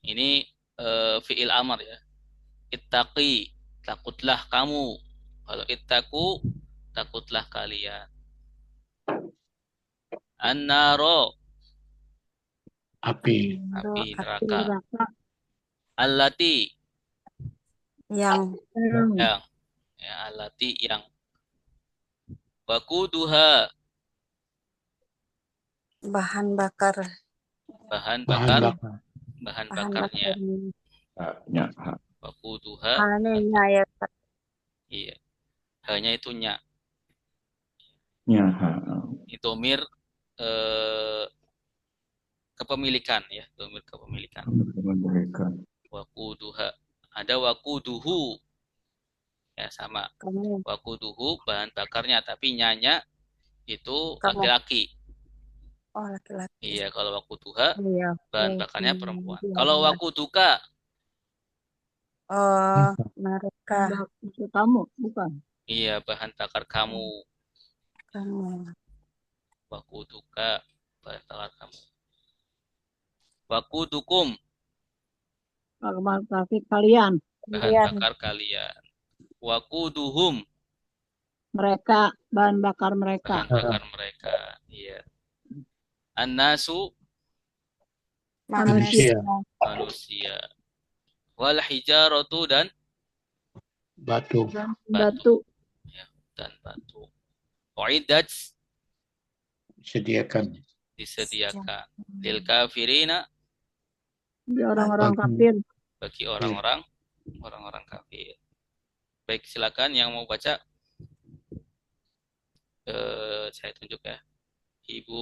S2: Ini fi'il amar ya. Ittaqi, takutlah kamu. Kalau ittaku, takutlah kalian. An-naro,
S7: Api.
S2: api
S5: Api
S2: neraka.
S1: neraka
S2: Allati,
S5: yang
S2: yang. Ya, allati yang. Waquduha,
S5: bahan bakar.
S2: bahan
S7: Bahan
S2: bakar,
S7: bakar.
S2: bahan
S5: Bahan
S2: bakarnya.
S5: bakarnya.
S4: Ya, ha.
S2: Waquduha,
S5: Anehnya ya, Pak.
S2: iya. Hanya itu nya.
S4: Ya, ha.
S2: Ini domir kepemilikan ya, domir kepemilikan.
S4: Mereka.
S2: Waquduha. Ada waquduhu. Ya sama.
S5: Kamu,
S2: Waquduhu bahan bakarnya, tapi nyanya itu
S5: Kamu.
S2: laki-laki.
S5: oh laki-laki.
S2: Iya, kalau waquduha
S1: iya
S2: bahan bakarnya perempuan.
S1: iya,
S2: Kalau
S1: iya.
S2: waquduka,
S5: Oh, mereka,
S1: Itu kamu bukan
S2: iya bahan bakar kamu.
S5: kamu.
S2: Waquduka bahan bakar kamu. Waqudukum
S1: tapi kalian
S2: bahan
S5: Kalian.
S2: bakar kalian. Waquduhum
S1: mereka bahan bakar mereka
S2: bahan bakar mereka. Iya. An-nasu
S5: Manusia.
S2: manusia. Wal hijaratu dan
S7: Batu.
S1: batu
S2: batu. Uiddat
S7: Sediakan.
S2: disediakan lil kafirina
S1: di orang-orang
S7: Batu.
S1: kafir.
S2: bagi orang-orang kafir. Baik, silakan yang mau baca. Saya tunjuk ya. Ibu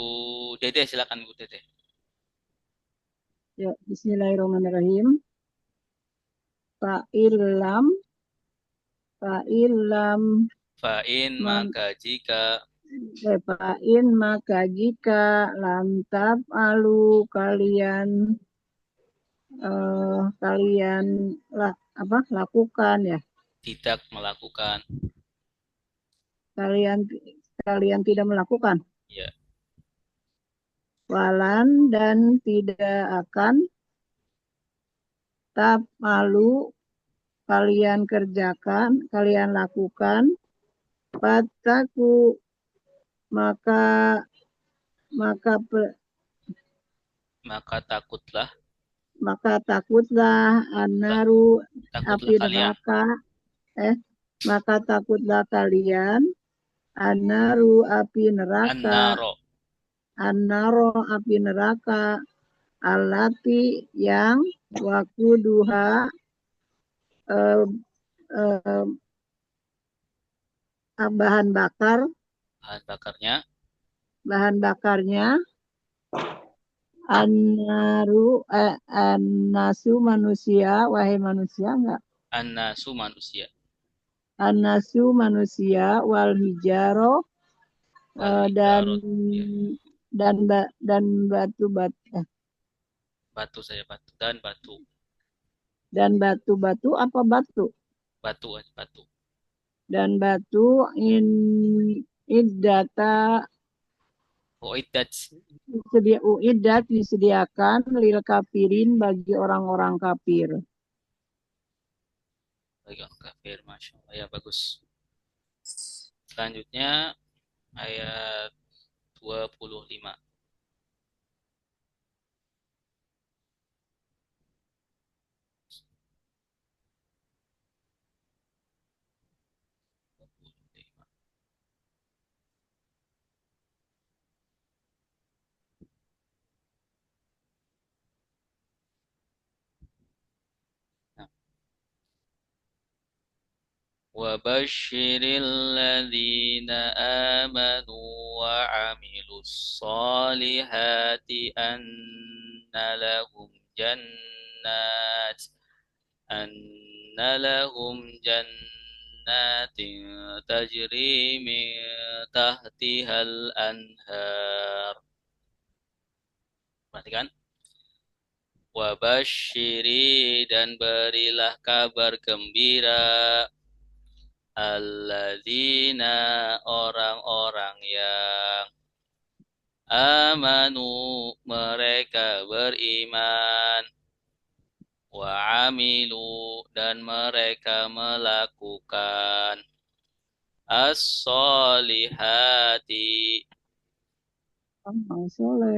S2: Dede, silakan Ibu Dede.
S1: Ya, Bismillahirrahmanirrahim. Fa'ilam
S2: Fa'in
S1: Man-
S2: maka jika
S1: fa'in maka jika lantab alu kalian lakukan ya,
S2: tidak melakukan,
S1: kalian tidak melakukan,
S2: ya,
S1: walan dan tidak akan tab malu kalian kerjakan, kalian lakukan, pataku maka
S2: takutlah
S1: takutlah anaru api
S2: kalian.
S1: neraka, maka takutlah kalian anaru api neraka, annaro api neraka, alati yang wakuduha bahan bakarnya annasu manusia, wahai manusia enggak,
S2: An-nasu manusia.
S1: annasu manusia, wal hijaro dan batu
S2: Batu saja, batu dan batu.
S1: dan batu apa batu
S2: Batu aja, batu.
S1: dan batu iddata
S2: Uiddat
S1: disediakan lil kafirin bagi orang-orang kafir.
S2: bagi orang kafir, masya Allah ya, bagus. Selanjutnya ayat 25. وبشر الذين آمنوا وعملوا الصالحات أن لهم جنات تجري من تحتها الأنهار Perhatikan. Wabasyiri, dan berilah kabar gembira, alladzina, orang-orang yang amanu, mereka beriman, wa amilu, dan mereka melakukan as-solihati,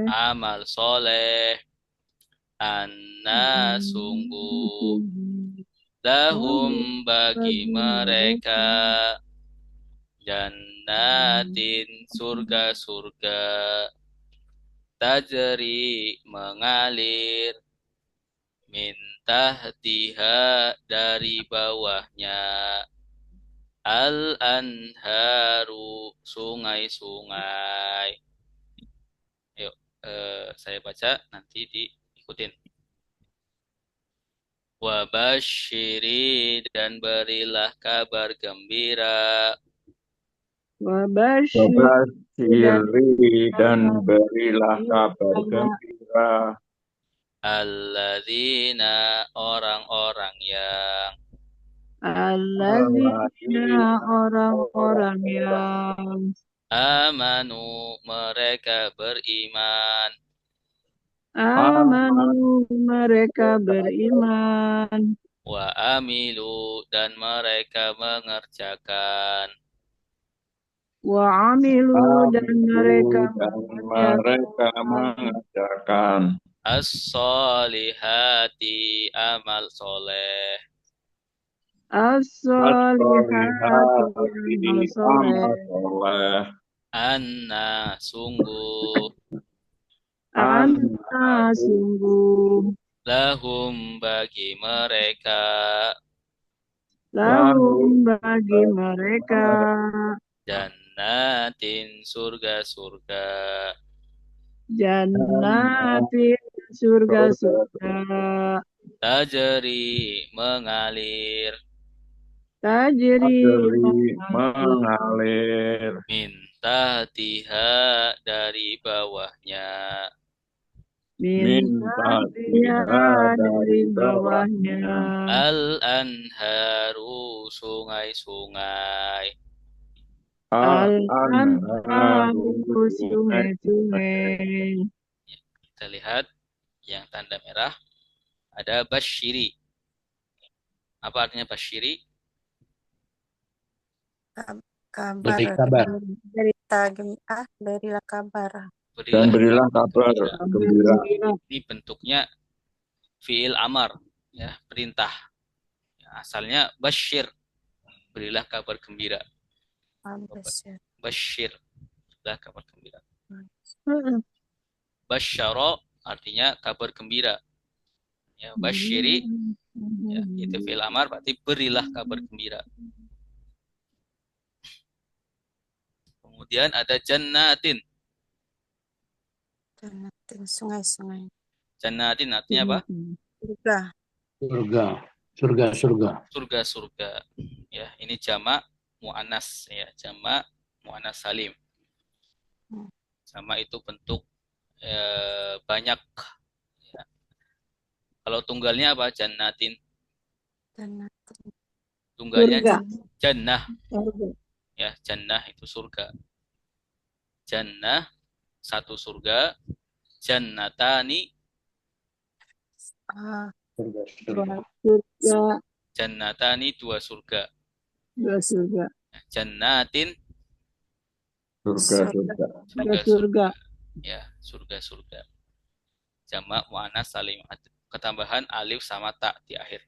S2: amal soleh, anna, sungguh, lahum, bagi mereka, jannatin, surga-surga, tajri, mengalir, min tahtiha, dari bawahnya, al-anharu, sungai-sungai. Yuk, saya baca, nanti diikutin. Wabasyiri, dan berilah kabar gembira,
S4: Wabasyiri, dan berilah kabar gembira,
S2: alladzina, orang-orang yang
S1: alladzina, orang-orang yang
S2: amanu, mereka beriman,
S1: amanu, mereka beriman,
S2: wa amilu, dan mereka mengerjakan
S1: wa amilu, dan mereka
S4: mengerjakan
S2: as-solihati, amal soleh,
S1: as-solihati,
S4: amal soleh,
S2: anna, sungguh,
S1: anna, sungguh,
S2: lahum, bagi mereka,
S1: lahum, bagi mereka,
S2: jannatin, surga-surga,
S1: jannatin, surga-surga,
S2: tajri, mengalir,
S1: tajri,
S4: mengalir,
S2: min tahtiha, dari bawahnya,
S1: min tahtiha, dari bawahnya,
S2: al-anharu, sungai-sungai,
S1: al-anharu, sungai-sungai.
S2: Kita lihat yang tanda merah ada basyiri. Apa artinya basyiri?
S5: Kabar,
S7: Beri kabar.
S5: berita, berilah kabar.
S4: dan berilah kabar gembira.
S2: Ini bentuknya fiil amar, ya, perintah. Ya, asalnya basyir, berilah kabar gembira. Basyir, berilah kabar gembira. Basyara artinya kabar gembira. Ya, basyiri, ya, itu fiil amar, berarti berilah kabar gembira. Kemudian ada jannatin.
S5: Jannatin, sungai-sungai.
S2: Jannatin artinya apa?
S5: Surga.
S7: Surga. Surga-surga.
S2: Surga-surga. Ya, ini jamak muannas, ya, jamak muannas salim. Sama itu bentuk banyak. Ya. Kalau tunggalnya apa? Jannatin.
S5: Jannatin.
S2: Tunggalnya
S1: Surga.
S2: jannah.
S1: Surga.
S2: Ya, jannah itu surga. Jannah, satu surga. Jannatani,
S7: Surga-surga.
S1: Surga,
S2: jannatani, dua surga.
S1: dua surga,
S2: Jannatin,
S4: Surga-surga.
S1: surga.
S2: Ya, surga-surga. Jamak muannas salim, ketambahan alif sama ta di akhir.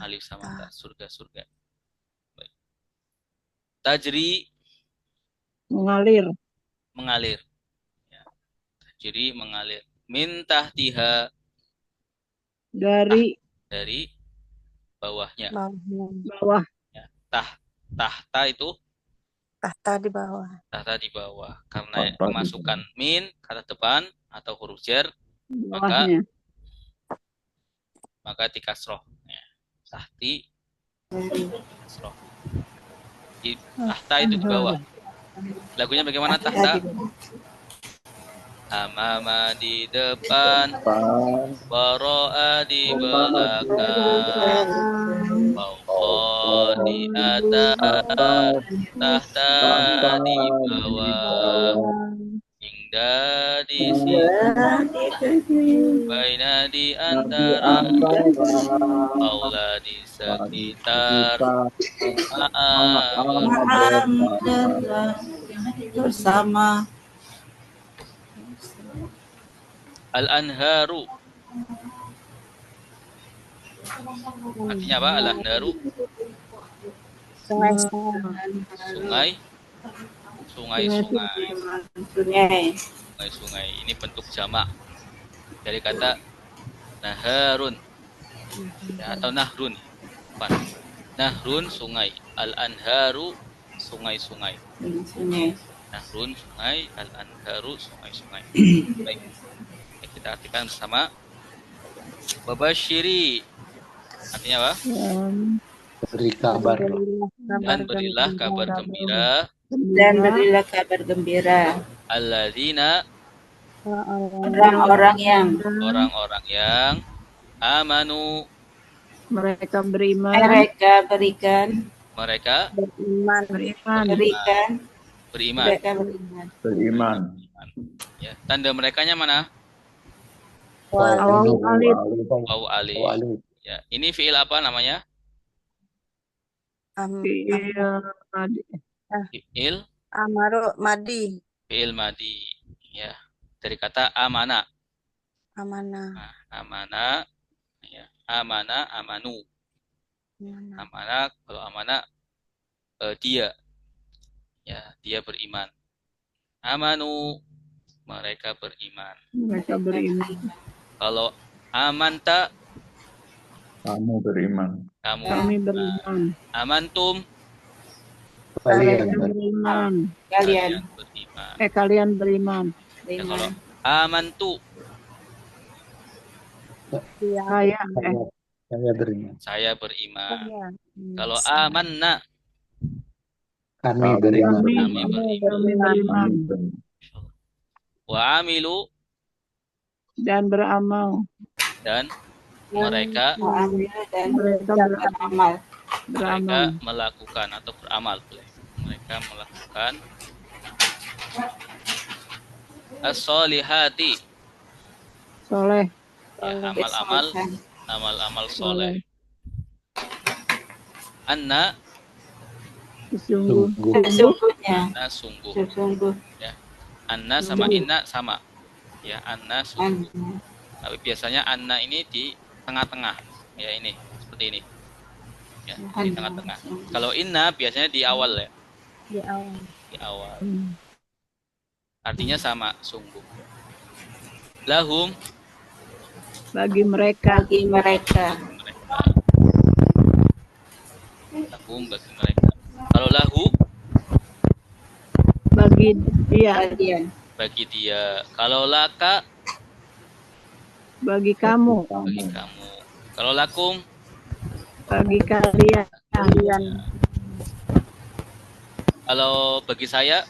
S2: Alif sama ta, surga-surga. Baik. Tajri,
S1: Mengalir.
S2: mengalir. Ya. Tajri, mengalir. Min tahtiha,
S1: Dari
S2: dari bawahnya.
S1: bawah.
S2: Ya. Tahta itu
S5: Tahta di bawah.
S2: tahta di bawah. Karena
S4: Tahta di
S2: kemasukan min kata depan atau huruf jar,
S1: Bawahnya.
S2: maka dikasroh. Ya. Tahti, kasroh. Tahta itu di bawah. Lagunya bagaimana tahta? Amama di depan,
S4: Depan,
S2: wara'a di
S4: depan,
S2: belakang, fauqa di atas,
S4: atas,
S2: tahta di
S4: di
S2: bawah,
S4: bawah,
S2: hingga di sisi, baina di
S4: di
S2: antara,
S4: antara,
S2: aula di
S4: di
S2: sekitar,
S4: sekitar,
S2: ma'am
S4: bersama.
S3: bersama.
S2: al-anharu. Artinya apa? Al-anharu,
S5: Sungai-sungai.
S2: sungai. Sungai. Ini bentuk jamak dari kata naharun, ya, atau nahrun. Bukan. Nahrun sungai, al-anharu sungai-sungai. Nahrun sungai, al-anharu sungai-sungai. Baik. Kita artikan bersama. Babashiri artinya apa?
S7: Beri kabar.
S2: Dan berilah kabar gembira.
S3: Dan berilah kabar gembira
S2: Alladzina,
S3: orang-orang
S2: yang amanu,
S1: Mereka beriman.
S3: mereka berikan
S2: mereka
S5: Beriman.
S2: beriman.
S3: mereka beriman.
S4: Beriman.
S2: Ya, tanda merekanya mana?
S1: Awal alif.
S2: Waw alif. Ya, ini fiil apa namanya? Fiil
S5: Amaru madi.
S2: fiil madi. Ya, dari kata amana.
S5: Amanah.
S2: Nah, amana, ya, amana, amanu. Amana, kalau amana dia, ya, dia beriman. Amanu, mereka beriman.
S1: Mereka beriman.
S2: Kalau amanta,
S4: Kamu beriman.
S2: kamu
S1: Kami beriman.
S2: amantum,
S1: Mereka beriman.
S3: Kalian
S2: beriman.
S1: Kalian beriman.
S2: Ya, kalau amantu,
S7: Saya beriman.
S2: saya beriman.
S5: Ya.
S2: Kalau amanna,
S7: Kami beriman.
S2: kami beriman. Wa amilu,
S1: Dan beramal.
S2: dan mereka
S3: dan
S1: Mereka
S3: beramal.
S1: beramal.
S2: melakukan atau beramal. Mereka melakukan as-solihati,
S1: Soleh.
S2: ya, amal-amal soleh. Anna,
S1: Sungguh.
S3: Sesungguhnya,
S2: anna sungguh.
S3: sesungguh.
S2: Anna sama inna sama. Ya, anna sungguh.
S3: Anna.
S2: Tapi biasanya anna ini di tengah-tengah. Ya, ini seperti ini. Ya, di tengah-tengah. Kalau inna biasanya di awal ya.
S5: Di awal.
S2: Di awal. Artinya sama, sungguh. Lahum,
S1: Bagi mereka.
S3: Bagi mereka.
S2: lahum bagi mereka. Kalau lahu,
S1: Bagi dia.
S3: Bagian.
S2: bagi dia. Kalau laka,
S1: Bagi kamu.
S2: bagi kamu. Kalau lakum,
S1: Bagi kalian.
S2: kalau bagi saya,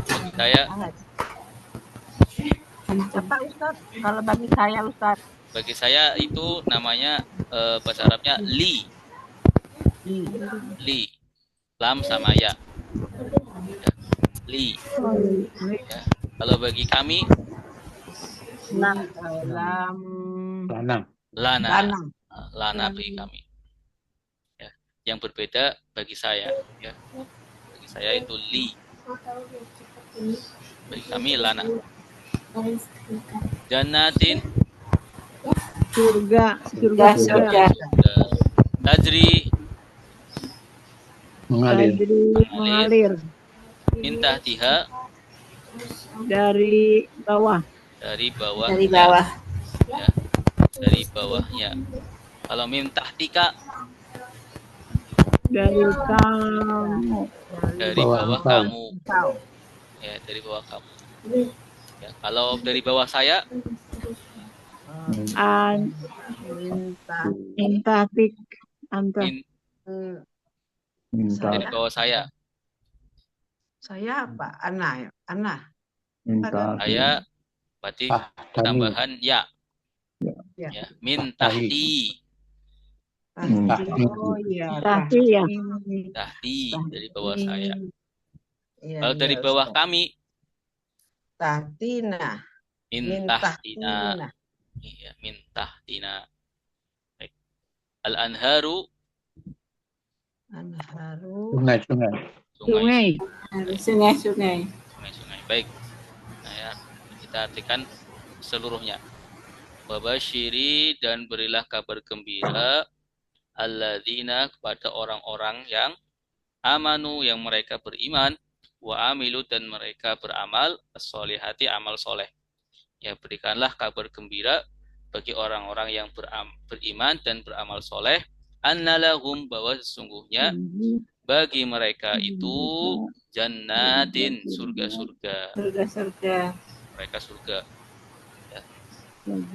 S2: bagi saya,
S5: Apa Ustaz? Kalau bagi saya Ustaz.
S2: bagi saya itu namanya bahasa Arabnya li. Li. Lam sama ya. Li. Ya. Kalau bagi kami,
S7: Lanang.
S2: lana. Lana bagi kami. Ya. Yang berbeda bagi saya, ya. Bagi saya itu li. Bagi kami lana. Jannatin,
S1: Surga.
S2: tajri,
S1: Mengalir.
S2: minta tiha,
S1: Dari bawah.
S2: dari bawah.
S3: Dari bawah.
S2: Ya. Dari bawahnya. Kalau mim tahtika,
S1: Dari kamu.
S2: dari bawah kamu. Ya, dari bawah kamu. Ya, kalau dari bawah saya,
S1: Intahtik. Anta.
S2: min,
S4: Minta.
S2: Dari bawah saya.
S6: Saya apa? Ana ya. Ana.
S4: Minta.
S2: Saya berarti
S7: Tahtani.
S2: tambahan ya.
S6: Ya.
S2: Ya, min
S7: Tahti.
S2: tahti.
S7: Tahti.
S6: Oh iya.
S1: Tahti ya.
S2: Tahti dari bawah saya.
S6: Iya,
S2: Kalau dari
S6: iya,
S2: bawah
S6: Ustaz.
S2: kami,
S6: Tahtina.
S2: min
S6: Min
S2: tahtina.
S6: tahtina.
S2: Iya, min tahtina. Baik. Al-anharu,
S6: Anharu.
S7: Sungai-sungai.
S2: sungai.
S3: Sungai-sungai.
S2: Sungai-sungai. Baik. Nah, ya, kita artikan seluruhnya. Wabasyiri, dan berilah kabar gembira alladzina, kepada orang-orang yang amanu, yang mereka beriman, wa amilu, dan mereka beramal as-solihati, amal soleh. Ya, berikanlah kabar gembira bagi orang-orang yang beriman dan beramal soleh, annalahum, bahwa sesungguhnya bagi mereka itu jannatin, surga-surga.
S3: Surga-surga.
S2: Mereka surga.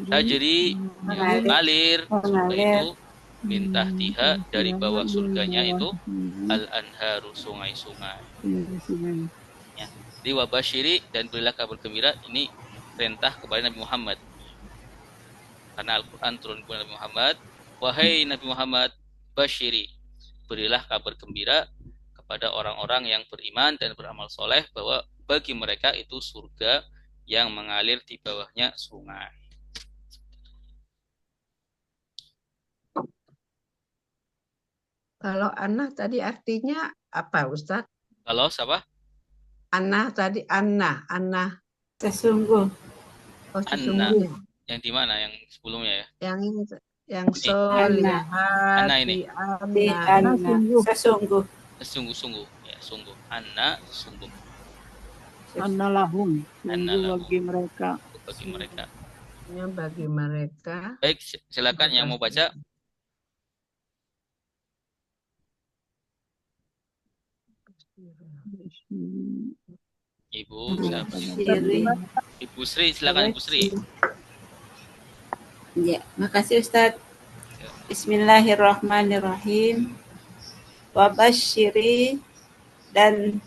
S2: Tajri, yang mengalir, surga itu min tahtiha, dari bawah surganya itu al-anharu, sungai-sungai. Ya. Di wabasyiri, dan berilah kabar gembira, ini perintah kepada Nabi Muhammad. Karena Al-Quran turun kepada Nabi Muhammad. Wahai Nabi Muhammad, basyiri, berilah kabar gembira kepada orang-orang yang beriman dan beramal soleh, bahwa bagi mereka itu surga yang mengalir di bawahnya sungai.
S6: Kalau Ana tadi artinya apa, Ustaz?
S2: Kalau siapa?
S6: Ana tadi Ana.
S3: Sesungguh.
S6: Oh,
S2: Anna.
S6: sesungguhnya.
S2: Yang di mana? Yang sebelumnya ya?
S6: Yang solihati.
S2: Ana ini.
S3: Di
S6: Ana.
S3: Anna. Sesungguh.
S2: Sungguh-sungguh. Ya, sungguh. Anna, sungguh.
S1: Annalahum.
S2: Annalahum.
S1: Bagi mereka.
S2: Bagi mereka.
S6: Bagi mereka.
S2: Baik, silakan yang mau baca. Ibu, siapa? Ibu Sri, silakan Ibu Sri.
S3: Ya, makasih Ustadz. Bismillahirrahmanirrahim. Wabasyiri, dan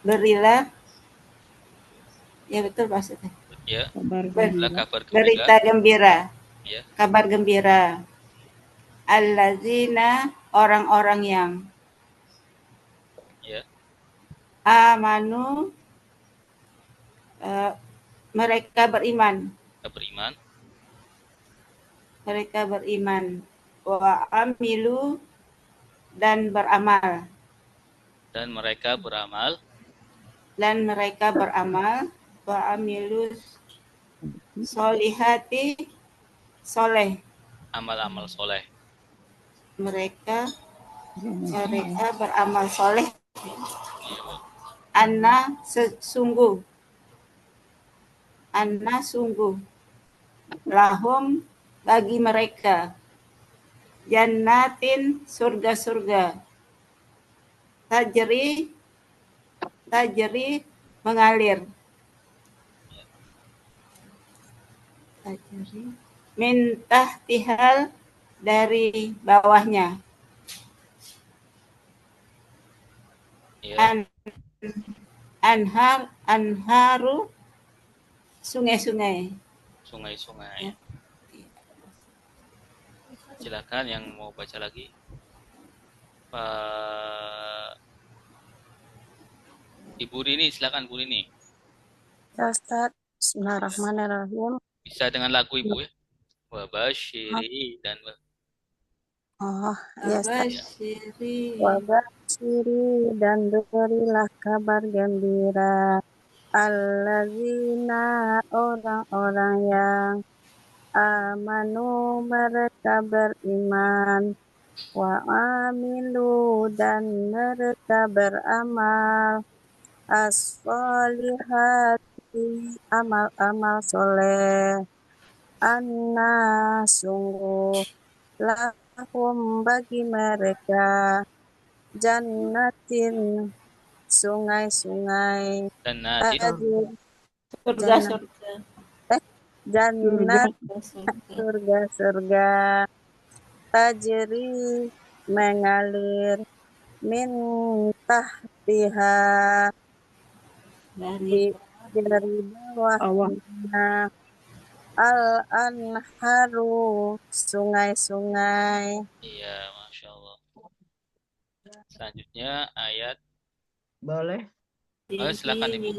S3: berilah, ya betul maksudnya,
S2: Ya,
S1: Kabar
S2: kabar
S3: berita gembira.
S2: Ya.
S3: Kabar gembira. Allazina, orang-orang yang
S2: Ya.
S3: amanu, mereka beriman.
S2: Beriman.
S3: Mereka beriman. Wa amilu, dan beramal.
S2: Dan mereka beramal.
S3: Dan mereka beramal. Wa amilu solihati, soleh.
S2: Amal-amal soleh.
S3: Mereka beramal soleh. Anna, sungguh. Anna, sungguh. Lahum, bagi mereka. Jannatin, surga-surga. Tajri, mengalir. Tajri, min tahtihal, dari bawahnya.
S2: Ya.
S3: Anharu, sungai-sungai.
S2: Sungai-sungai. Silakan yang mau baca lagi. Pak Ibu Rini, silakan Bu Rini.
S5: Ya Ustaz, bismillahirrahmanirrahim.
S2: Bisa dengan lagu Ibu ya. Wabasyiri dan
S5: Ya Ustaz. Wabasyiri, dan berilah kabar gembira allazina, orang-orang yang amanu, mereka beriman, wa amilu, dan mereka beramal as-solihati, amal-amal soleh. Anna, sungguh, lahum, bagi mereka, jannatin, sungai-sungai,
S3: Surga-surga.
S5: jannat, surga-surga, tajri, mengalir, min tahtiha
S3: Dari
S5: dari
S1: Allah.
S5: bawahnya al-anharu sungai-sungai.
S2: Iya, Masya Allah. Selanjutnya ayat.
S6: Boleh?
S2: Silakan Ibu.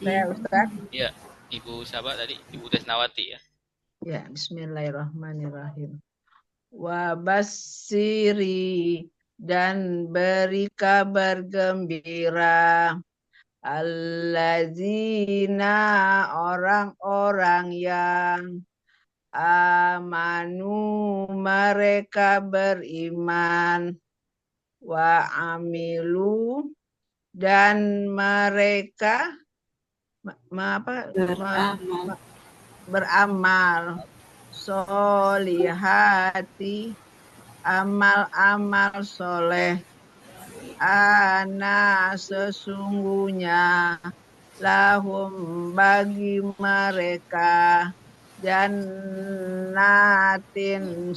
S6: Saya Ustaz.
S2: Iya, Ibu siapa tadi? Ibu Desnawati ya.
S6: Ya, bismillahirrahmanirrahim. Wa basiri dan beri kabar gembira allazina orang-orang yang amanu mereka beriman wa amilu dan mereka beramal solihati amal-amal soleh ana sesungguhnya lahum bagi mereka jannatin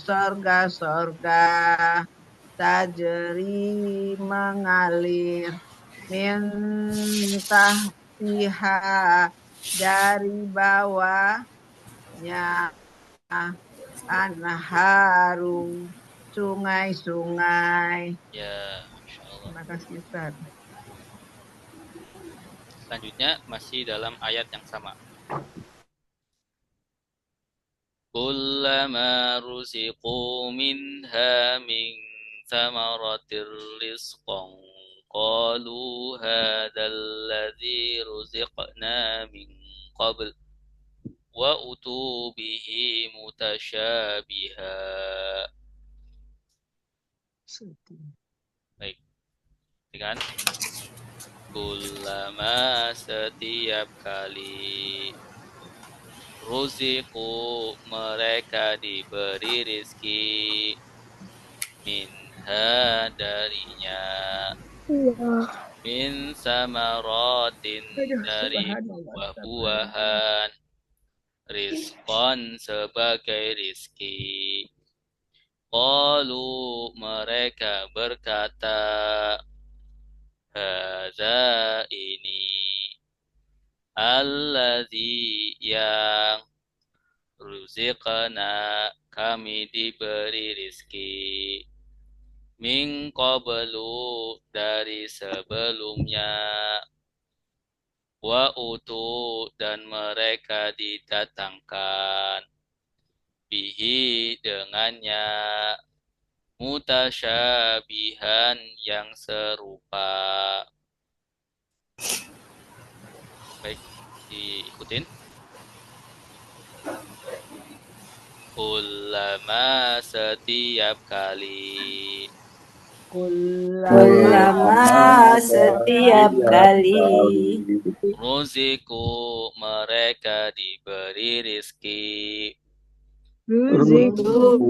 S6: sorga-sorga tajri mengalir min tahtiha dari bawahnya anharu sungai-sungai.
S2: Ya, Masya Allah.
S6: Terima kasih Ustaz.
S2: Selanjutnya masih dalam ayat yang sama. Kullama ruziqu minha min thamaratir rizqan qalu hadzal ladzi ruziqna min qabl wa utu bihi mutasyabiha. Baik. Dengan kullama setiap kali ruziku mereka diberi rizki minha darinya min samaratin dari buah-buahan rizqan sebagai rizki qalu mereka berkata hadza ini alladzi yang ruziqana kami diberi rizki min qablu dari sebelumnya wa utu dan mereka didatangkan bihi dengannya mutasyabihan yang serupa. Baik, diikutin. Kullama setiap kali
S3: Kullama setiap kali
S2: ruziku mereka diberi rizki
S1: Ruziku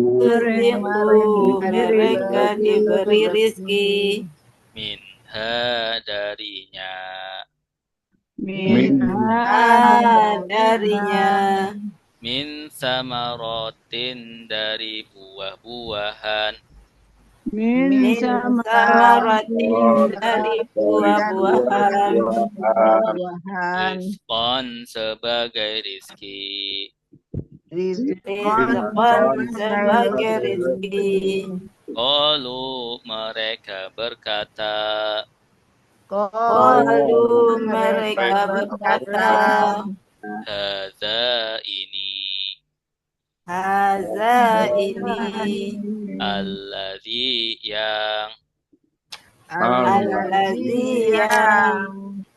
S3: mereka diberi rizki
S2: minha darinya
S3: darinya
S2: min samaratin dari buah-buahan
S1: min
S3: samaratin dari buah-buahan
S2: rizqan sebagai rizki
S3: rizqan sebagai rizki
S2: qalu mereka berkata
S3: qalu mereka berkata
S2: hadza ini alladzi yang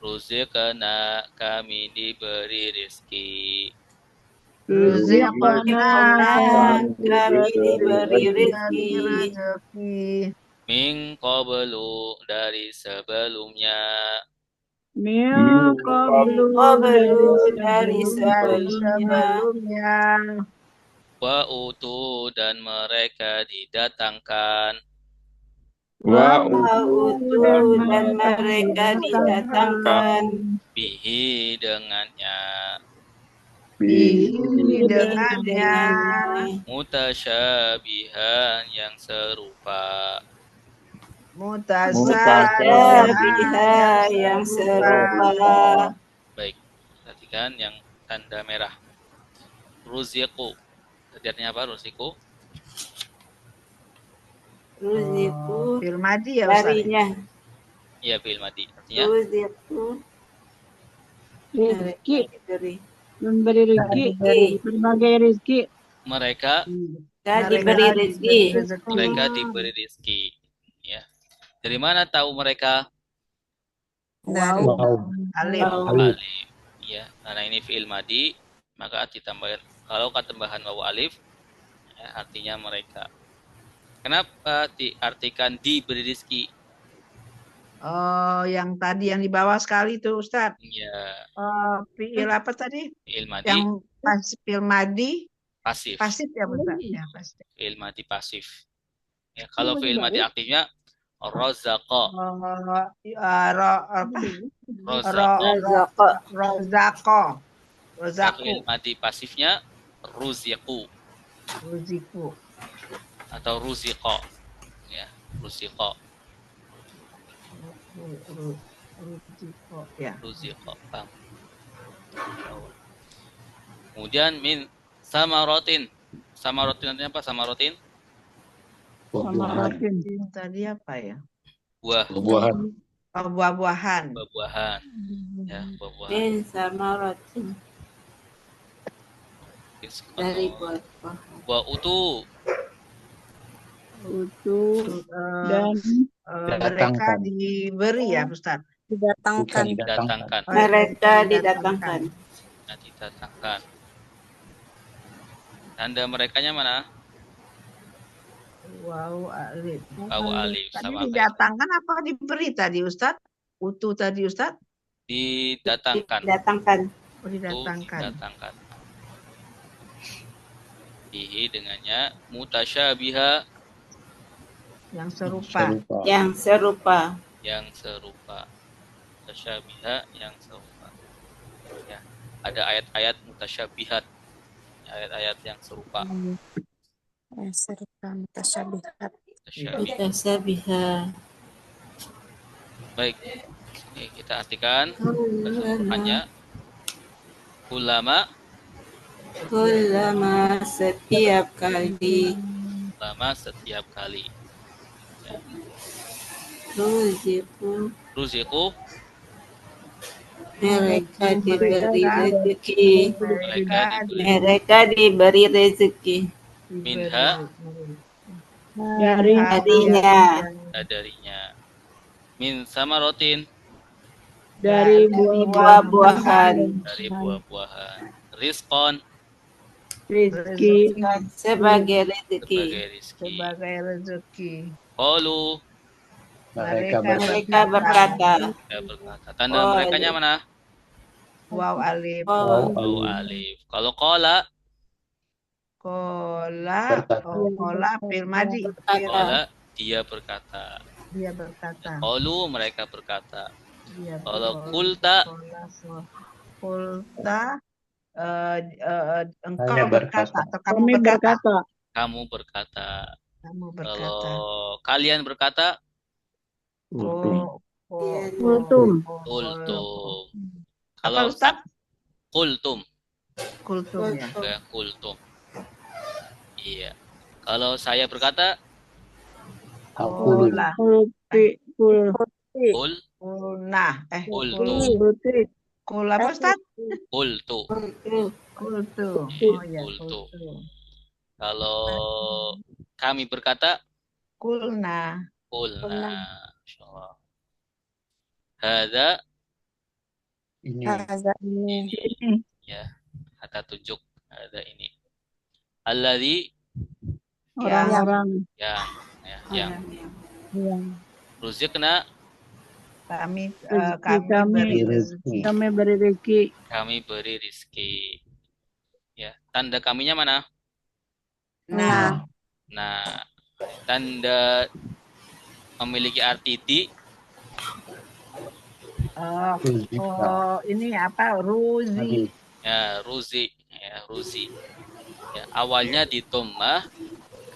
S2: ruziqna kami diberi rizki
S3: kami diberi rizki
S2: min qablu dari sebelumnya
S1: min qablu
S3: dari sebelumnya
S2: wa utu dan mereka didatangkan
S3: wa utu dan mereka didatangkan
S2: bihi dengannya
S6: Bihi dengannya.
S3: dengannya
S2: mutasyabihan yang serupa.
S6: Mutasabiha
S3: Mutasabiha yang serupa.
S2: Baik, perhatikan yang tanda merah. Ruziku. Tadi artinya apa ruziku?
S3: Ruziku
S6: Fil madi ya Ustaz.
S3: darinya.
S2: Iya, fi'il madi. Artinya
S3: Ruziku
S1: Rizki,
S3: diberi.
S1: memberi rizki, berbagai rizki.
S2: mereka
S3: Diberi rezeki.
S2: mereka diberi rizki. Ya. Dari mana tahu mereka?
S5: Dari
S7: Wow.
S6: Alif.
S2: Alif. Ya, karena ini fi'il madi, maka ditambahkan kalau tambahan wawu alif, ya, artinya mereka. Kenapa diartikan diberi rizki?
S6: Oh, yang tadi yang di bawah sekali itu Ustaz.
S2: Ya,
S6: Fiil apa tadi?
S2: fi'il madi
S6: Yang fiil madi
S2: pasif.
S6: pasif ya Ustaz? Ya, pasif.
S2: Fi'il madi pasif. Ya, kalau fi'il madi aktifnya rozaqa.
S3: Razaqo.
S6: Rozako.
S2: Fi'il madi pasifnya ruziqu
S6: Ruziku.
S2: atau ruziqa. Ya, ruziqa,
S6: Ruziku. Ya.
S2: ruziqa. Paham? Kemudian min samarotin. Samarotin artinya apa? Samarotin
S7: Buah-buahan.
S6: Tadi apa ya?
S2: buah,
S7: Buah-buahan.
S6: Oh, buah-buahan.
S2: buah-buahan. Ya, buah-buahan.
S3: Min samaratin dari buah.
S2: Buah utuh.
S1: Utuh dan
S6: Mereka diberi ya Ustaz.
S5: didatangkan.
S7: Bukan
S2: Didatangkan.
S3: Mereka didatangkan.
S2: Nah, didatangkan. Tanda merekanya mana?
S6: Wow, alif.
S2: Wawu alif
S6: Tadi
S2: sama kayak
S6: didatangkan apa diberi tadi Ustaz? Utuh tadi Ustaz?
S2: didatangkan.
S3: Didatangkan.
S6: Oh, didatangkan.
S2: Didatangkan. Bihi dengannya mutasyabiha
S6: Yang serupa.
S3: Yang serupa.
S2: yang serupa. Mutasyabiha yang serupa. Ya, ada ayat-ayat mutasyabihat. Ayat-ayat yang serupa.
S5: Serupa mutasyabihat.
S2: Mutasyabihat.
S3: Mutasabiha.
S2: Baik. Ini kita artikan hanya ulama
S3: Kullama setiap kali
S2: setiap kali. Ya.
S3: ruziku
S2: Ruziku
S3: mereka diberi rezeki.
S2: mereka diberi
S3: Mereka diberi rezeki
S2: minha
S3: darinya.
S2: darinya min samarotin
S1: dari
S3: Buah-buahan
S2: dari buah-buahan rizqon
S1: rizki
S3: sebagai rezeki.
S2: sebagai rizki.
S6: Sebagai rezeki.
S2: Qalu
S7: Mereka
S3: Mereka berkata,
S2: mereka berkata. Tanda merekanya mana?
S6: Wow, alif.
S3: oh,
S2: Wawu alif. Kalau qala
S6: Kola fil madi.
S2: qala dia berkata.
S6: Dia berkata.
S2: Qalu mereka berkata.
S6: Dia
S2: Kalau kulta
S6: engkau
S7: Saya
S6: berkata atau kamu
S1: kami
S6: berkata.
S1: berkata
S2: kamu berkata.
S6: Kamu berkata.
S2: Kalau kalian berkata
S1: kultum
S2: kultum.
S6: Apa
S2: Kalau
S6: Ustaz?
S2: kultum.
S6: Kultum ya.
S2: Ya, kultum. Iya. Kalau saya berkata
S7: Aku
S6: Kola.
S1: kulti
S2: kul
S6: Kulna.
S2: kultu.
S1: kulti
S6: Kul apa Ustaz?
S2: Kultu.
S6: Kultu. Oh ya,
S2: Kultu.
S6: kultu.
S2: Kalau kami berkata
S6: Kulna.
S2: kulna. Insyaallah. Hada
S7: ini
S2: ini ya, kata tunjuk ada ini. Alladzi
S1: orang-orang
S2: yang
S1: yang
S2: ruziqna
S6: Kami
S1: kami
S7: rezeki.
S1: kami beri rezeki
S2: kami beri rizki. Ya, tanda kaminya mana?
S6: Nah,
S2: Nah, tanda memiliki arti di
S7: Ruzika.
S6: ini apa? Ruzi.
S7: Lagi.
S2: ya ruzi ruzi. Ya, awalnya di dhammah,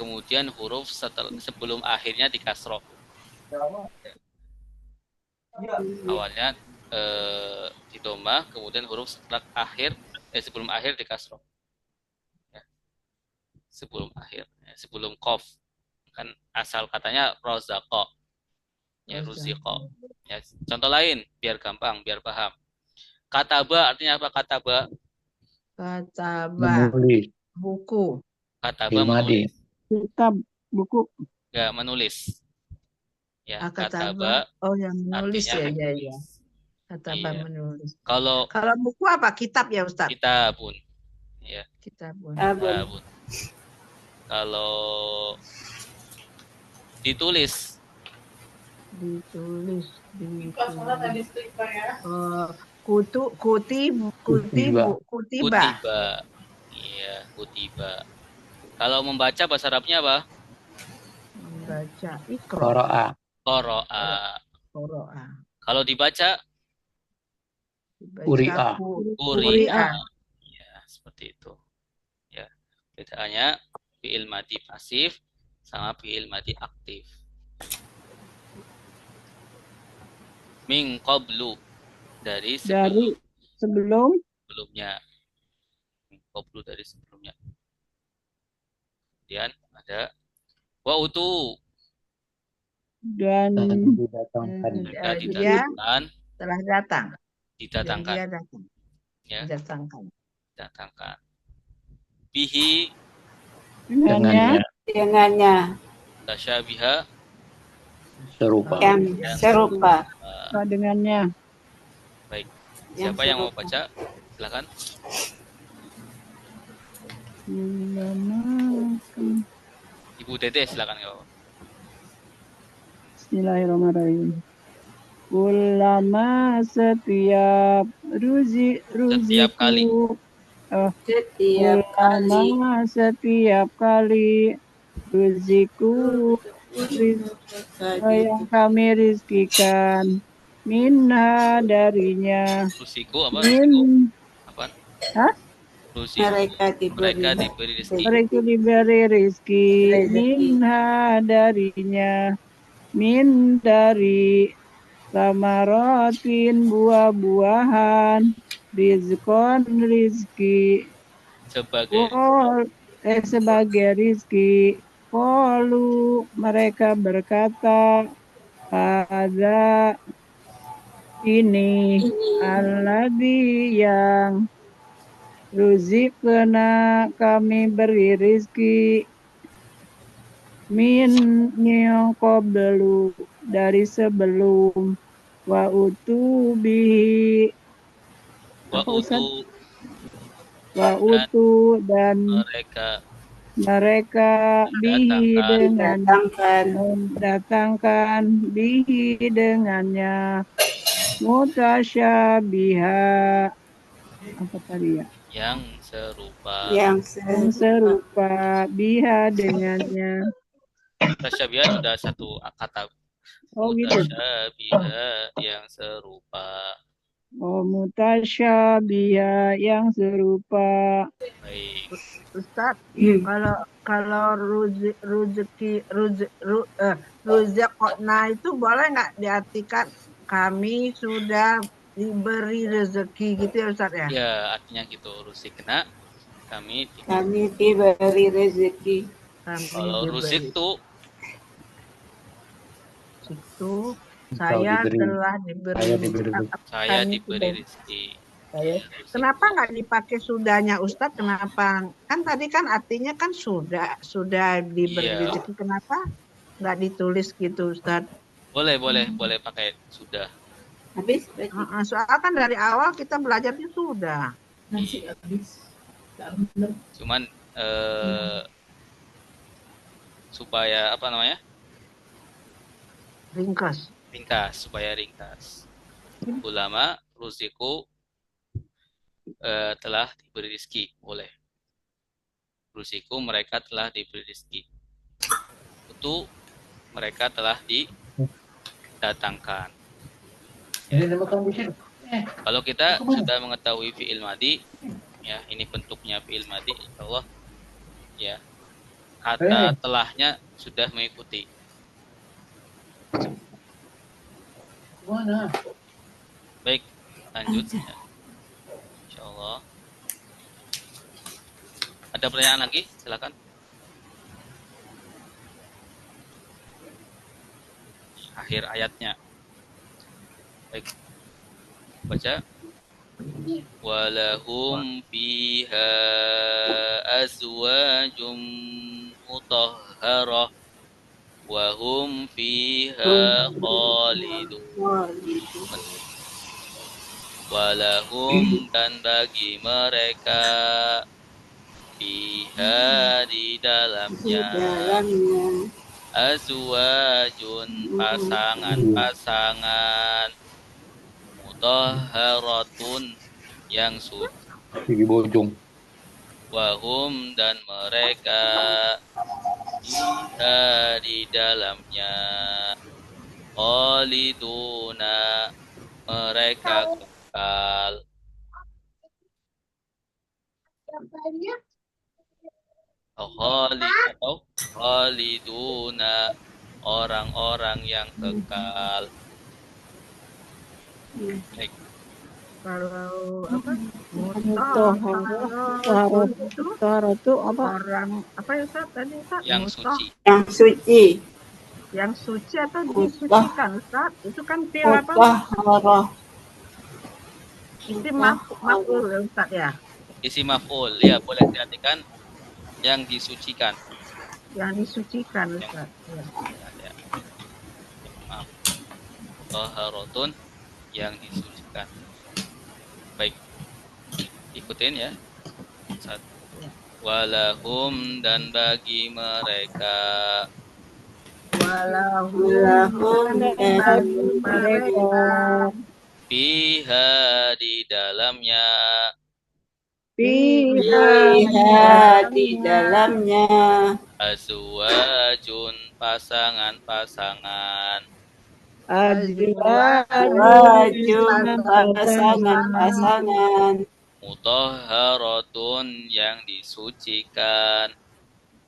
S2: kemudian huruf sebelum akhirnya di kasroh. Awalnya di dhammah, kemudian huruf sebelum akhir di kasroh. Ya, sebelum akhir, ya, sebelum qaf. Kan asal katanya rozaqo. Ya, ruziqo. Ya, contoh lain biar gampang, biar paham. Kataba artinya apa? Kataba
S6: Menulis
S7: Menulis.
S6: buku.
S2: Kataba
S7: Ilmadi.
S2: menulis.
S1: Kitab, buku.
S2: Enggak menulis. Ya,
S6: Kataba.
S2: kataba
S6: Oh, yang menulis
S2: artinya
S6: ya, ya, ya.
S2: menulis.
S6: Kataba
S2: Iya.
S6: menulis.
S2: Kalau
S6: Kalau buku apa? Kitab ya, Ustaz?
S2: kitabun. Ya,
S6: Kitabun.
S2: kitabun. Kalau ditulis
S6: Ditulis. Kutiba.
S2: kutiba. Iya, kutiba. Kalau membaca bahasa Arabnya apa?
S6: Membaca ikro.
S7: Qara'a.
S2: Qara'a.
S6: Qara'a.
S2: Kalau dibaca
S7: Quri'a.
S2: quri'a. Ya, seperti itu. Ya. Bedaannya fi'il madi pasif sama fi'il madi aktif. Min qablu dari sebelumnya. Min qablu dari sebelumnya. Kemudian ada wa utu
S1: Dan
S7: Didatangkan.
S2: mereka
S6: dia
S2: didatangkan,
S6: telah datang.
S2: didatangkan,
S6: Dia datang.
S2: ya,
S6: Didatangkan.
S2: didatangkan. Bihi
S1: dengannya
S3: Dengannya
S2: tasyabiha
S7: Serupa.
S3: yang serupa.
S1: dengannya.
S2: Baik.
S3: Yang
S2: Siapa yang mau
S3: serupa.
S2: baca? Silakan. Ibu Dede silakan enggak apa-apa.
S1: Bismillahirrahmanirrahim. Ulama setiap
S2: Setiap kali.
S3: Setiap kali
S1: Ulama setiap kali ruziku yang kami rizkikan minha darinya
S2: Rusiku apa? Rusiku
S1: min
S2: apa?
S1: Hah?
S2: Rusiku.
S3: mereka diberi
S2: Mereka diberi rezeki.
S1: mereka diberi rizki minha darinya min dari samarotin buah-buahan rizkon rizki sebagai rizki. Qalu mereka berkata ada ini alladzi yang ruzikna kami beri rizki min qablu dari sebelum wa utu bihi wa utu dan mereka bihi dengan mendatangkan bihi dengannya mutasyabiha apa tadi ya?
S2: Yang
S1: serupa biha dengannya.
S2: Mutasyabiha sudah satu kata.
S1: Oh gitu.
S2: Mutasyabiha yang serupa.
S1: Oh, mutasyabiha yang serupa.
S2: Baik.
S6: Ustaz, kalau ruzaqna itu boleh nggak diartikan kami sudah diberi rezeki gitu ya Ustaz ya?
S2: Ya, artinya gitu. Ruzikna kami
S3: diberi rezeki.
S2: Kalau ruzik itu
S6: saya telah diberi
S2: rezeki.
S6: Kenapa nggak dipakai sudahnya Ustadz? Kenapa? Kan tadi kan artinya kan sudah diberi rezeki. Kenapa nggak ditulis gitu Ustadz?
S2: Boleh pakai sudah.
S3: Habis?
S6: Soalnya kan dari awal kita belajarnya sudah.
S2: Cuman supaya apa namanya?
S6: Ringkas,
S2: supaya ringkas. Ulama ruziku telah diberi rezeki, boleh. Ruziku mereka telah diberi rezeki. Itu mereka telah didatangkan. Ya. Kalau kita sudah mengetahui fi'il madi, Ya, ini bentuknya fi'il madhi, insyaallah ya. Kata telahnya sudah mengikuti. Baik, lanjut ya. Insyaallah. Ada pertanyaan lagi? Silakan. Akhir ayatnya. Baik. Baca. Walahum fiha azwajum mutahharah wa hum fiha khalidun. Walahum, dan bagi mereka fiha di dalamnya azwajun, pasangan-pasangan mutahharatun, yang suci.
S7: Gigi bojong.
S2: Wahum, dan mereka fiha di dalamnya khaliduna, mereka kekal. Atau khaliduna, orang-orang yang kekal. Baik.
S6: Kalau apa?
S1: Mutahharah itu apa?
S6: Orang apa ya Ustaz tadi Ustaz?
S2: Yang suci.
S3: Yang suci.
S6: Yang suci atau disucikan Ustaz? Itu kan fi'il apa?
S3: Mutahharah.
S6: Itu maf'ul ya Ustaz ya.
S2: Isi maf'ul, ya boleh diartikan yang disucikan.
S6: Yang disucikan Ustaz.
S2: Ya. Maaf. Taharatun, yang disucikan. Baik. Ikutin ya. Satu. Walahum, dan bagi mereka
S3: Walahum, dan
S1: mereka
S2: fiha di dalamnya
S3: di dalamnya
S2: azwajun, pasangan-pasangan
S3: azwajun, pasangan-pasangan
S2: mutahharatun, yang disucikan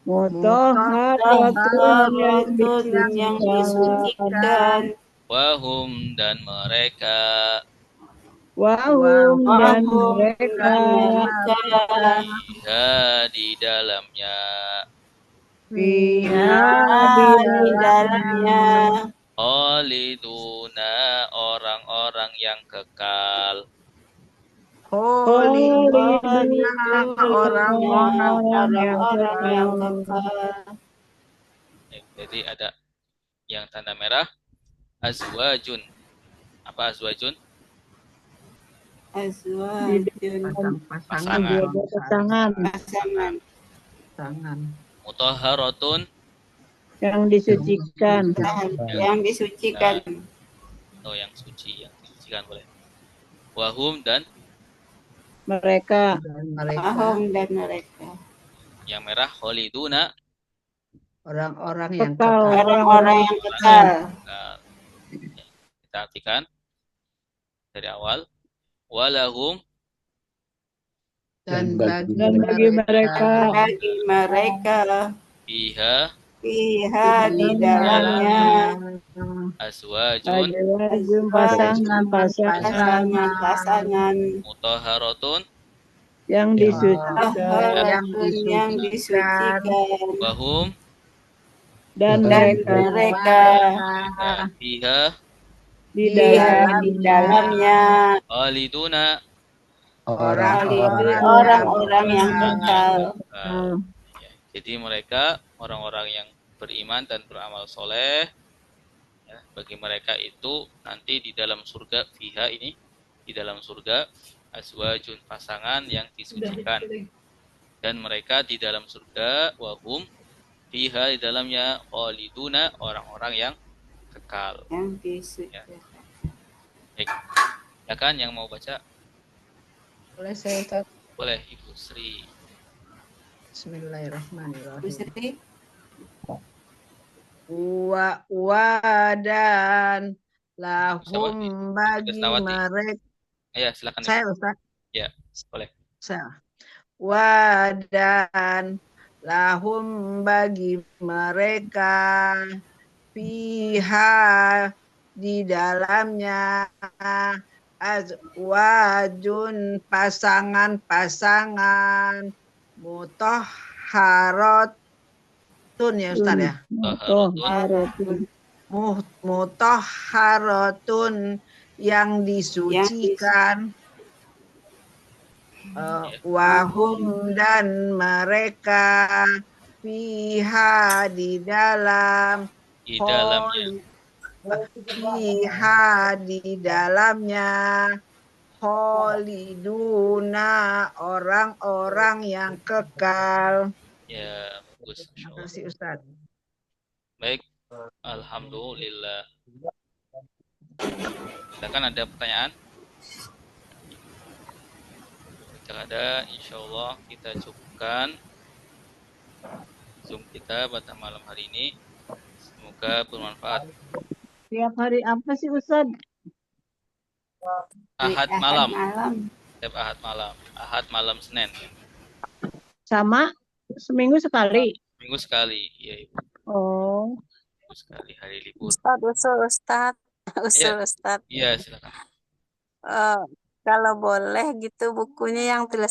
S1: mutahharatun
S3: yang disucikan
S2: wahum, dan mereka
S1: wahum, dan mereka
S2: fiha di dalamnya
S3: di dalamnya
S2: khaliduna, orang-orang yang kekal.
S3: orang-orang yang kekal.
S2: Jadi ada yang tanda merah azwajun. Apa azwajun?
S3: Azwajun,
S2: Pasangan.
S6: Pasangan.
S2: Mutahharatun,
S1: yang disucikan.
S3: yang disucikan.
S2: Oh, yang suci, yang disucikan boleh. Wahum, dan
S1: Mereka.
S3: Wahum, dan mereka.
S2: Yang merah khaliduna,
S6: Orang-orang yang
S1: Kekal.
S6: kekal.
S3: Orang-orang yang kekal.
S2: Kita artikan dari awal. Walahum,
S6: Dan
S7: bagi
S6: bagi
S1: mereka
S3: Bagi mereka
S2: fiha
S3: di dalamnya
S2: azwajun
S3: pasangan
S2: mutahharatun,
S1: yang disucikan.
S3: yang disucikan.
S2: wahum,
S1: Dan
S3: mereka
S2: fiha
S1: di
S3: dalamnya
S2: khaliduna,
S3: orang-orang yang kekal.
S2: Jadi mereka orang-orang yang beriman dan beramal soleh, ya, bagi mereka itu nanti di dalam surga fiha ini, di dalam surga azwajun, pasangan yang disucikan, dan mereka di dalam surga wahum fiha, di dalamnya khaliduna, orang-orang yang kekal.
S3: Yang disucikan.
S2: Baik. Ya kan yang mau baca?
S6: Boleh saya Ustaz?
S2: Boleh Ibu Sri.
S6: Bismillahirrahmanirrahim.
S3: Sri,
S6: Dan lahum bagi
S2: Krisnawati.
S6: mereka.
S2: Ya, silakan.
S6: Saya Ustaz.
S2: Ya, boleh.
S6: Saya. wadan lahum bagi mereka fiha di dalamnya azwajun pasangan-pasangan mutahharatun ya Ustaz ya.
S1: Mutahharatun.
S6: Mutahharatun yang disucikan. Wahum dan mereka fiha di dalamnya kholiduna orang-orang yang kekal.
S2: Ya, bagus. Masya
S6: Terima
S2: Allah.
S6: kasih Ustaz.
S2: Baik, alhamdulillah. Silakan ada pertanyaan? Jika ada, insya Allah kita cukupkan Zoom kita pada malam hari ini. Semoga bermanfaat.
S1: Tiap hari apa sih Ustaz?
S2: Ahad malam. Setiap Ahad malam. Ahad malam Senin.
S1: Sama seminggu sekali.
S2: Minggu sekali, ya Ibu.
S1: Oh.
S2: Minggu sekali hari libur.
S5: Ustaz.
S2: Iya, silakan.
S5: Kalau boleh gitu bukunya yang tulis